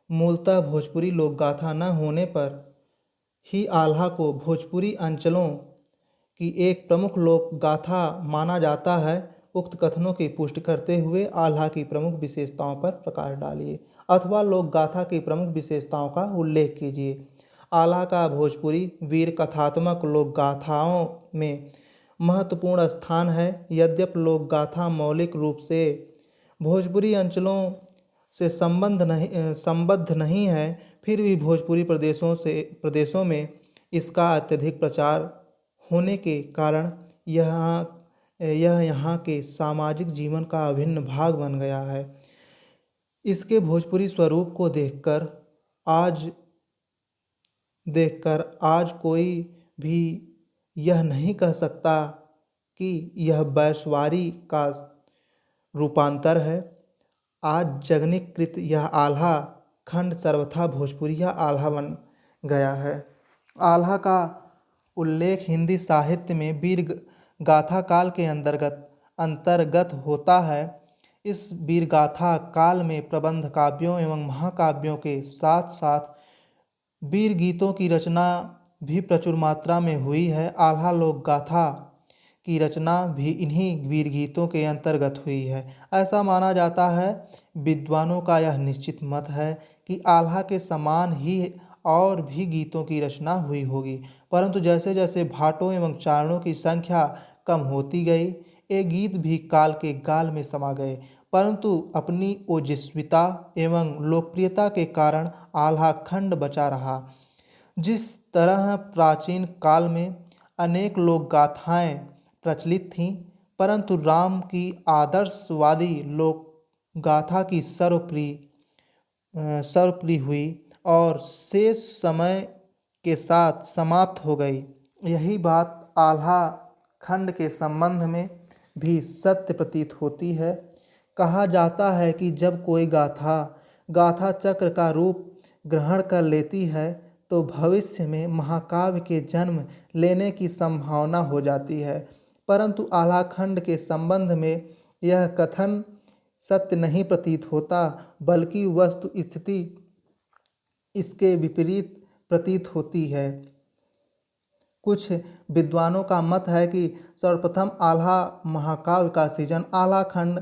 मूलतः भोजपुरी लोक गाथा न होने पर ही आल्हा को भोजपुरी अंचलों की एक प्रमुख लोक गाथा माना जाता है। उक्त कथनों की पुष्टि करते हुए आल्हा की प्रमुख विशेषताओं पर प्रकाश डालिए अथवा लोक गाथा की प्रमुख विशेषताओं का उल्लेख कीजिए। आल्हा का भोजपुरी वीर कथात्मक लोक गाथाओं में महत्वपूर्ण स्थान है। यद्यपि लोक गाथा मौलिक रूप से भोजपुरी अंचलों से संबद्ध नहीं है, फिर भी भोजपुरी प्रदेशों में इसका अत्यधिक प्रचार होने के कारण यह यहाँ के सामाजिक जीवन का अभिन्न भाग बन गया है। इसके भोजपुरी स्वरूप को देखकर आज कोई भी यह नहीं कह सकता कि यह वैश्वारी का रूपांतर है। आज जगनीकृत यह आल्हा खंड सर्वथा भोजपुरिया आल्हा बन गया है। आल्हा का उल्लेख हिंदी साहित्य में वीर गाथा काल के अंतर्गत होता है। इस वीर गाथा काल में प्रबंध काव्यों एवं महाकाव्यों के साथ साथ वीर गीतों की रचना भी प्रचुर मात्रा में हुई है। आल्हा लोक गाथा की रचना भी इन्हीं वीर गीतों के अंतर्गत हुई है। ऐसा माना जाता है, विद्वानों का यह निश्चित मत है कि आल्हा के समान ही और भी गीतों की रचना हुई होगी, परंतु जैसे जैसे भाटों एवं चारणों की संख्या कम होती गई, ये गीत भी काल के गाल में समा गए। परंतु अपनी ओजस्विता एवं लोकप्रियता के कारण आल्हा खंड बचा रहा। जिस तरह प्राचीन काल में अनेक लोक गाथाएं प्रचलित थीं, परंतु राम की आदर्शवादी लोक गाथा की सर्वप्रिय हुई और शेष समय के साथ समाप्त हो गई। यही बात आल्हा खंड के संबंध में भी सत्य प्रतीत होती है। कहा जाता है कि जब कोई गाथा चक्र का रूप ग्रहण कर लेती है तो भविष्य में महाकाव्य के जन्म लेने की संभावना हो जाती है, परंतु आल्हा खंड के संबंध में यह कथन सत्य नहीं प्रतीत होता, बल्कि वस्तु स्थिति इसके विपरीत प्रतीत होती है। कुछ विद्वानों का मत है कि सर्वप्रथम आल्हा महाकाव्य का सृजन आल्हा खंड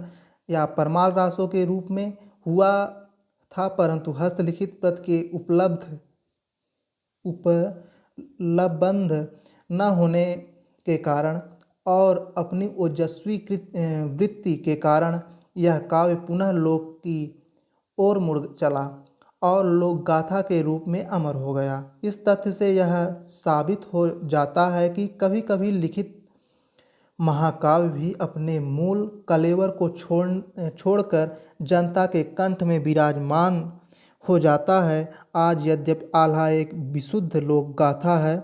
या परमाल रासों के रूप में हुआ था, परंतु हस्तलिखित प्रत के उपलब्ध न होने के कारण और अपनी ओजस्वी वृत्ति के कारण यह काव्य पुनः लोक की ओर मुड़ चला और लोक गाथा के रूप में अमर हो गया। इस तथ्य से यह साबित हो जाता है कि कभी कभी लिखित महाकाव्य भी अपने मूल कलेवर को छोड़कर जनता के कंठ में विराजमान हो जाता है। आज यद्यपि आल्हा एक विशुद्ध लोक गाथा है,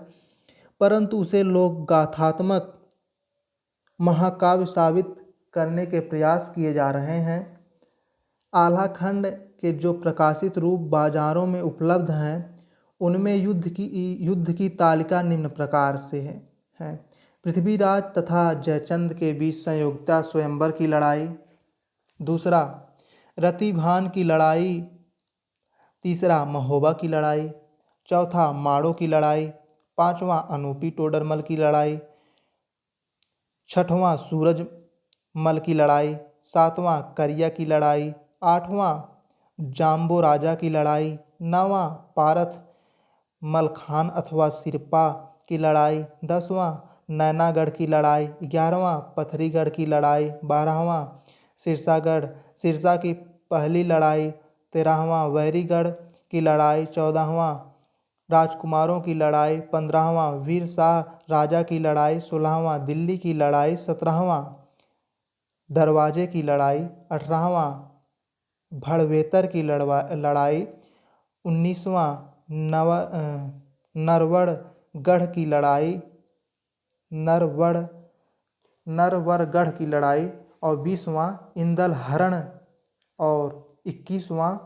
परंतु उसे लोक गाथात्मक महाकाव्य साबित करने के प्रयास किए जा रहे हैं। आल्हा खंड के जो प्रकाशित रूप बाजारों में उपलब्ध हैं, उनमें युद्ध की तालिका निम्न प्रकार से है। पृथ्वीराज तथा जयचंद के बीच संयोगिता स्वयंवर की लड़ाई। दूसरा, रतिभान की लड़ाई। तीसरा, महोबा की लड़ाई। चौथा, माड़ो की लड़ाई। पांचवा, अनूपी टोडरमल की लड़ाई। छठवां, सूरजमल की लड़ाई। सातवां, करिया की लड़ाई। आठवां, जाम्बो राजा की लड़ाई। नौवां, पारथ मलखान अथवा सिरपा की लड़ाई। 10वां, नैनागढ़ की लड़ाई। 11वां, पथरीगढ़ की लड़ाई। 12वां, सिरसा की पहली लड़ाई। 13वां, वैरीगढ़ की लड़ाई। 14वां, राजकुमारों की लड़ाई। 15वां, वीर शाह राजा की लड़ाई। 16वां, दिल्ली की लड़ाई। 17वां, दरवाजे की लड़ाई। 18वां, भड़वेतर की लड़ाई। 19वां, नरवरगढ़ की लड़ाई। नरवरगढ़ की लड़ाई और 20वां, इंदल हरण और 21वां,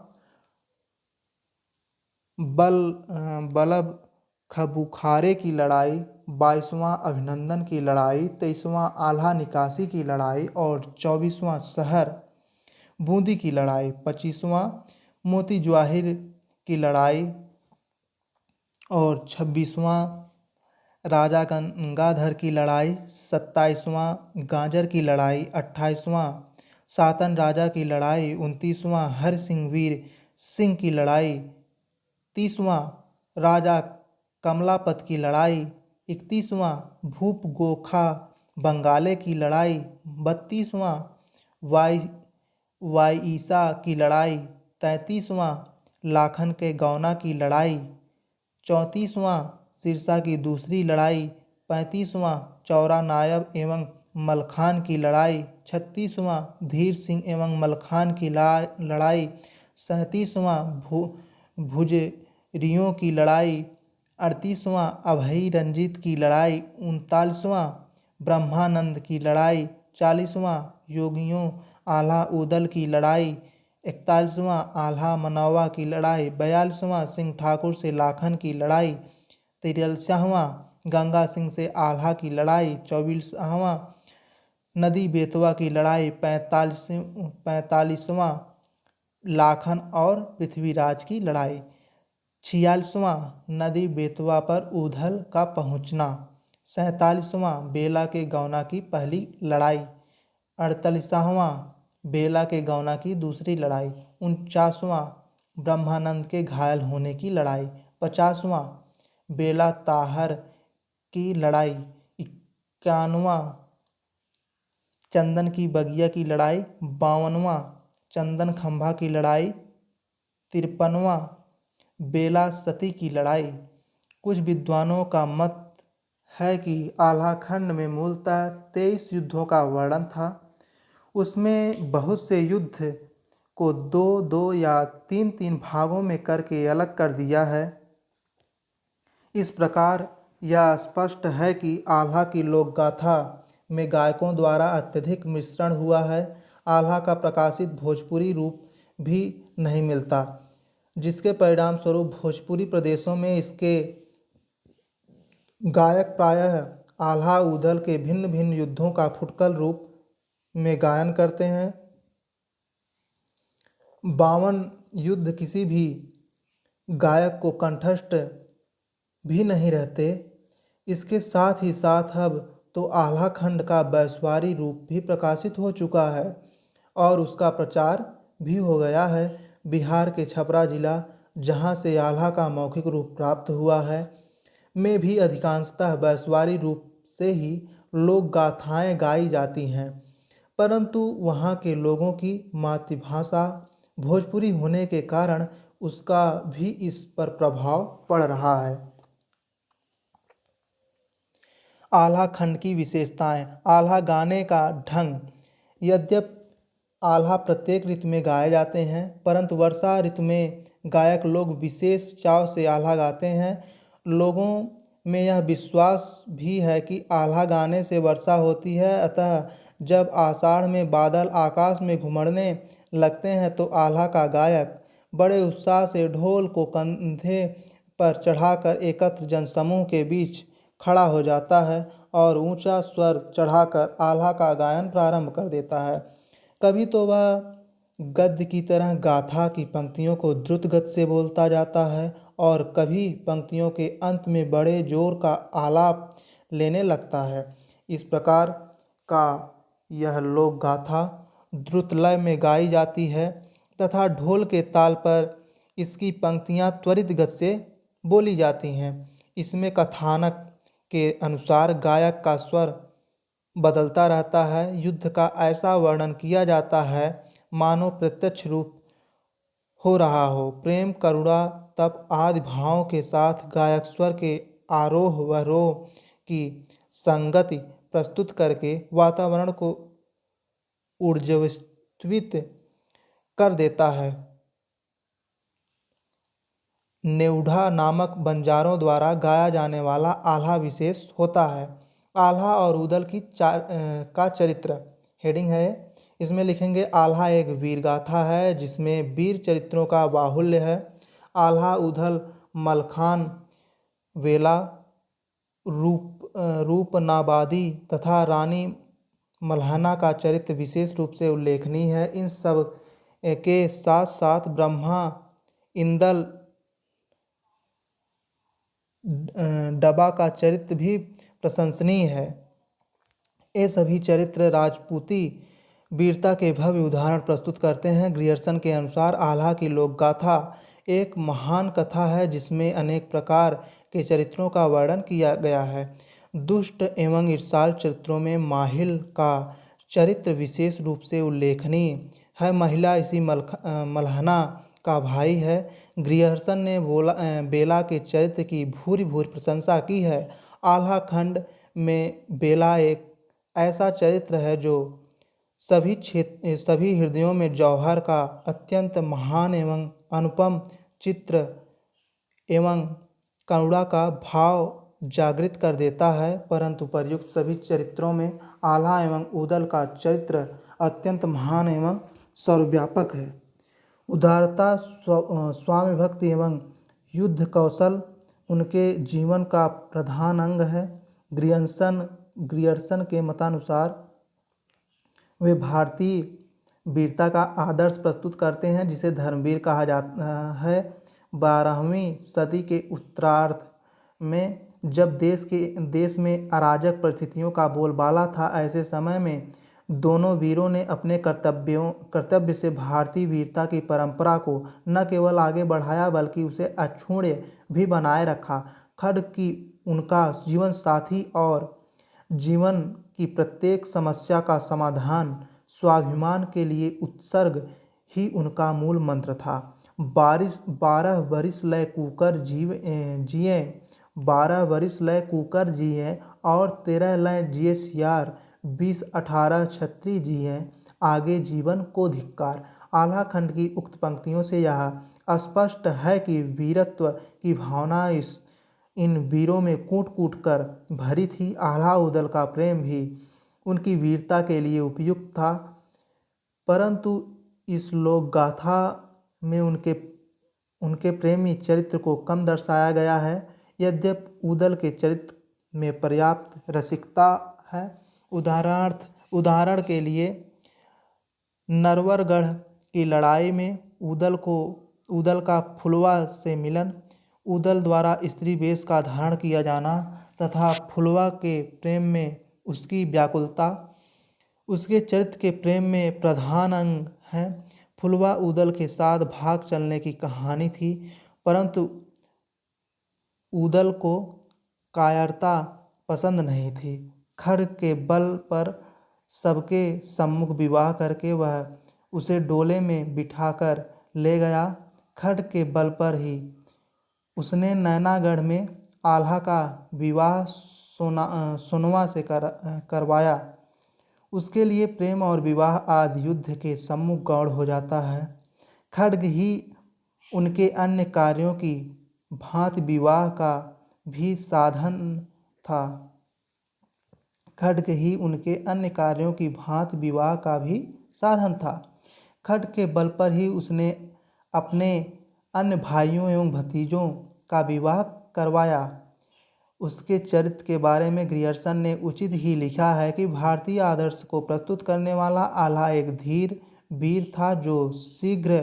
बलब खबुखारे की लड़ाई। 22वां, अभिनंदन की लड़ाई। 23वां, आल्हा निकासी की लड़ाई और 24वां, शहर बूंदी की लड़ाई। 25वां, मोती जवाहिर की लड़ाई और 26वां, राजा गंगाधर की लड़ाई। 27वां, गाजर की लड़ाई। 28वां, सातन राजा की लड़ाई। 29वां, हर सिंह वीर सिंह की लड़ाई। 30वां, राजा कमलापत की लड़ाई। 31वां, भूप गोखा बंगाले की लड़ाई। 32वां, वाईसा की लड़ाई। 33वां, लाखन के गौना की लड़ाई। 34वां, सिरसा की दूसरी लड़ाई। 35वां, चौरा नायब एवं मलखान की लड़ाई। 36वां, धीर सिंह एवं मलखान की लड़ाई। 37वां, भुजरियों की लड़ाई। 38वां, अभई रंजीत की लड़ाई। 39वां, ब्रह्मानंद की लड़ाई। 40वां, योगियों आल्हा उदल की लड़ाई। 41वां, आल्हा मनौवा की लड़ाई। 42वां, सिंह ठाकुर से लाखन की लड़ाई। 43वां, गंगा सिंह से आल्हा की लड़ाई। 24वां, नदी बेतवा की लड़ाई। 45वां, लाखन और पृथ्वीराज की लड़ाई। 46वां, नदी बेतवा पर उधल का पहुंचना। 47वां, बेला के गौना की पहली लड़ाई। 48वां, बेला के गौना की दूसरी लड़ाई। 49वां, ब्रह्मानंद के घायल होने की लड़ाई। 50वां, बेला ताहर की लड़ाई। 51वां, चंदन की बगिया की लड़ाई। 52वां, चंदन खंभा की लड़ाई। 53वां, बेला सती की लड़ाई। कुछ विद्वानों का मत है कि आल्हा खंड में मूलतः 23 युद्धों का वर्णन था। उसमें बहुत से युद्ध को 2-2 या 3-3 भागों में करके अलग कर दिया है। इस प्रकार यह स्पष्ट है कि आल्हा की लोक गाथा में गायकों द्वारा अत्यधिक मिश्रण हुआ है। आल्हा का प्रकाशित भोजपुरी रूप भी नहीं मिलता, जिसके परिणाम स्वरूप भोजपुरी प्रदेशों में इसके गायक प्रायः आल्हा उदल के भिन्न भिन्न युद्धों का फुटकल रूप में गायन करते हैं। 52 युद्ध किसी भी गायक को कंठस्थ भी नहीं रहते। इसके साथ ही साथ अब तो आल्हा खंड का वैश्वारी रूप भी प्रकाशित हो चुका है और उसका प्रचार भी हो गया है। बिहार के छपरा जिला, जहाँ से आल्हा का मौखिक रूप प्राप्त हुआ है, में भी अधिकांशतः वैश्वारी रूप से ही लोक गाथाएँ गाई जाती हैं, परंतु वहाँ के लोगों की मातृभाषा भोजपुरी होने के कारण उसका भी इस पर प्रभाव पड़ रहा है। आल्हा खंड की विशेषताएं। आल्हा गाने का ढंग। यद्यपि आल्हा प्रत्येक ऋतु में गाए जाते हैं, परंतु वर्षा ऋतु में गायक लोग विशेष चाव से आल्हा गाते हैं। लोगों में यह विश्वास भी है कि आल्हा गाने से वर्षा होती है, अतः जब आषाढ़ में बादल आकाश में घुमड़ने लगते हैं तो आल्हा का गायक बड़े उत्साह से ढोल को कंधे पर चढ़ाकर एकत्र जनसमूह के बीच खड़ा हो जाता है और ऊंचा स्वर चढ़ाकर आल्हा का गायन प्रारंभ कर देता है। कभी तो वह गद्य की तरह गाथा की पंक्तियों को द्रुत गति से बोलता जाता है और कभी पंक्तियों के अंत में बड़े जोर का आलाप लेने लगता है। इस प्रकार का यह लोक गाथा द्रुत लय में गाई जाती है तथा ढोल के ताल पर इसकी पंक्तियां त्वरित गति से बोली जाती हैं। इसमें कथानक के अनुसार गायक का स्वर बदलता रहता है। युद्ध का ऐसा वर्णन किया जाता है मानो प्रत्यक्ष रूप हो रहा हो। प्रेम, करुणा, तप आदि भावों के साथ गायक स्वर के आरोह वरोह की संगति प्रस्तुत करके वातावरण को ऊर्जीवित कर देता है। नेवढ़ा नामक बंजारों द्वारा गाया जाने वाला आल्हा विशेष होता है। आल्हा और ऊदल का चरित्र हेडिंग है। इसमें लिखेंगे आल्हा एक वीर गाथा है जिसमें वीर चरित्रों का बाहुल्य है। आल्हा, ऊदल, मलखान, वेला, रूपनाबादी तथा रानी मल्हाना का चरित्र विशेष रूप से उल्लेखनीय है। इन सब के साथ साथ ब्रह्मा, इंदल, डबा का चरित्र भी प्रशंसनीय है। ये सभी चरित्र राजपूती वीरता के भव्य उदाहरण प्रस्तुत करते हैं। ग्रियर्सन के अनुसार आल्हा की लोक गाथा एक महान कथा है जिसमें अनेक प्रकार के चरित्रों का वर्णन किया गया है। दुष्ट एवं ईर्ष्याल चरित्रों में माहिल का चरित्र विशेष रूप से उल्लेखनीय है। महिला इसी मल्हना का भाई है। ग्रियर्सन ने बेला के चरित्र की भूरि भूरि प्रशंसा की है। आल्हा खंड में बेला एक ऐसा चरित्र है जो सभी हृदयों में जौहर का अत्यंत महान एवं अनुपम चित्र एवं करुणा का भाव जागृत कर देता है। परंतु पर्युक्त सभी चरित्रों में आल्हा एवं ऊदल का चरित्र अत्यंत महान एवं सर्वव्यापक है। उदारता, स्वामी भक्ति एवं युद्ध कौशल उनके जीवन का प्रधान अंग है। ग्रियर्सन के मतानुसार वे भारतीय वीरता का आदर्श प्रस्तुत करते हैं जिसे धर्मवीर कहा जाता है। 12वीं सदी के उत्तरार्ध में जब देश में अराजक परिस्थितियों का बोलबाला था, ऐसे समय में दोनों वीरों ने अपने कर्तव्य से भारतीय वीरता की परंपरा को न केवल आगे बढ़ाया बल्कि उसे अक्षुण्य भी बनाए रखा। खड्ग की उनका जीवन साथी और जीवन की प्रत्येक समस्या का समाधान स्वाभिमान के लिए उत्सर्ग ही उनका मूल मंत्र था। 12 बरिस लय कुकर जिए 12 बरिस लय कुकर जिए और 13 लय जिए सियार 20-18 छत्री जिए आगे जीवन को धिक्कार। आल्हा खंड की उक्त पंक्तियों से यह स्पष्ट है कि वीरत्व की भावना इन वीरों में कूट कूट कर भरी थी। आल्हा ऊदल का प्रेम भी उनकी वीरता के लिए उपयुक्त था, परंतु इस लोक गाथा में उनके प्रेमी चरित्र को कम दर्शाया गया है। यद्यपि ऊदल के चरित्र में पर्याप्त रसिकता है। उदाहरण के लिए नरवरगढ़ की लड़ाई में ऊदल का फुलवा से मिलन, ऊदल द्वारा स्त्री वेश का धारण किया जाना तथा फुलवा के प्रेम में उसकी व्याकुलता उसके चरित्र के प्रेम में प्रधान अंग हैं। फुलवा ऊदल के साथ भाग चलने की कहानी थी, परंतु ऊदल को कायरता पसंद नहीं थी। खड्ग के बल पर सबके सम्मुख विवाह करके वह उसे डोले में बिठाकर ले गया। खड्ग के बल पर ही उसने नैनागढ़ में आल्हा का विवाह सोनवा से करवाया। उसके लिए प्रेम और विवाह आदि युद्ध के सम्मुख गौण हो जाता है। खड्ग ही उनके अन्य कार्यों की भांति विवाह का भी साधन था। खड्ग ही उनके अन्य कार्यों की भांति विवाह का भी साधन था। खड्ग के बल पर ही उसने अपने अन्य भाइयों एवं भतीजों का विवाह करवाया। उसके चरित्र के बारे में ग्रियर्सन ने उचित ही लिखा है कि भारतीय आदर्श को प्रस्तुत करने वाला आल्हा एक धीर वीर था जो शीघ्र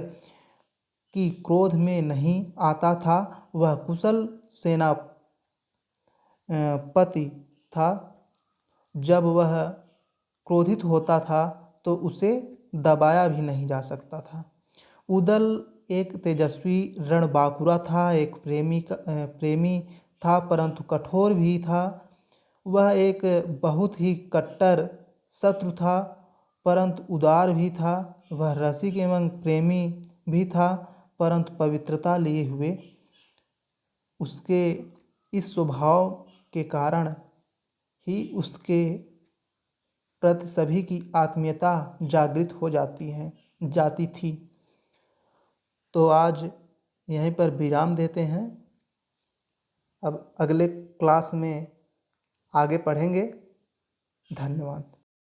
की क्रोध में नहीं आता था। वह कुशल सेनापति था। जब वह क्रोधित होता था तो उसे दबाया भी नहीं जा सकता था। उदल एक तेजस्वी रणबांकुरा था, एक प्रेमी था परंतु कठोर भी था। वह एक बहुत ही कट्टर शत्रु था परंतु उदार भी था। वह रसिक एवं प्रेमी भी था परंतु पवित्रता लिए हुए। उसके इस स्वभाव के कारण ही उसके प्रति सभी की आत्मीयता जागृत हो जाती थी। तो आज यहीं पर विराम देते हैं। अब अगले क्लास में आगे पढ़ेंगे। धन्यवाद।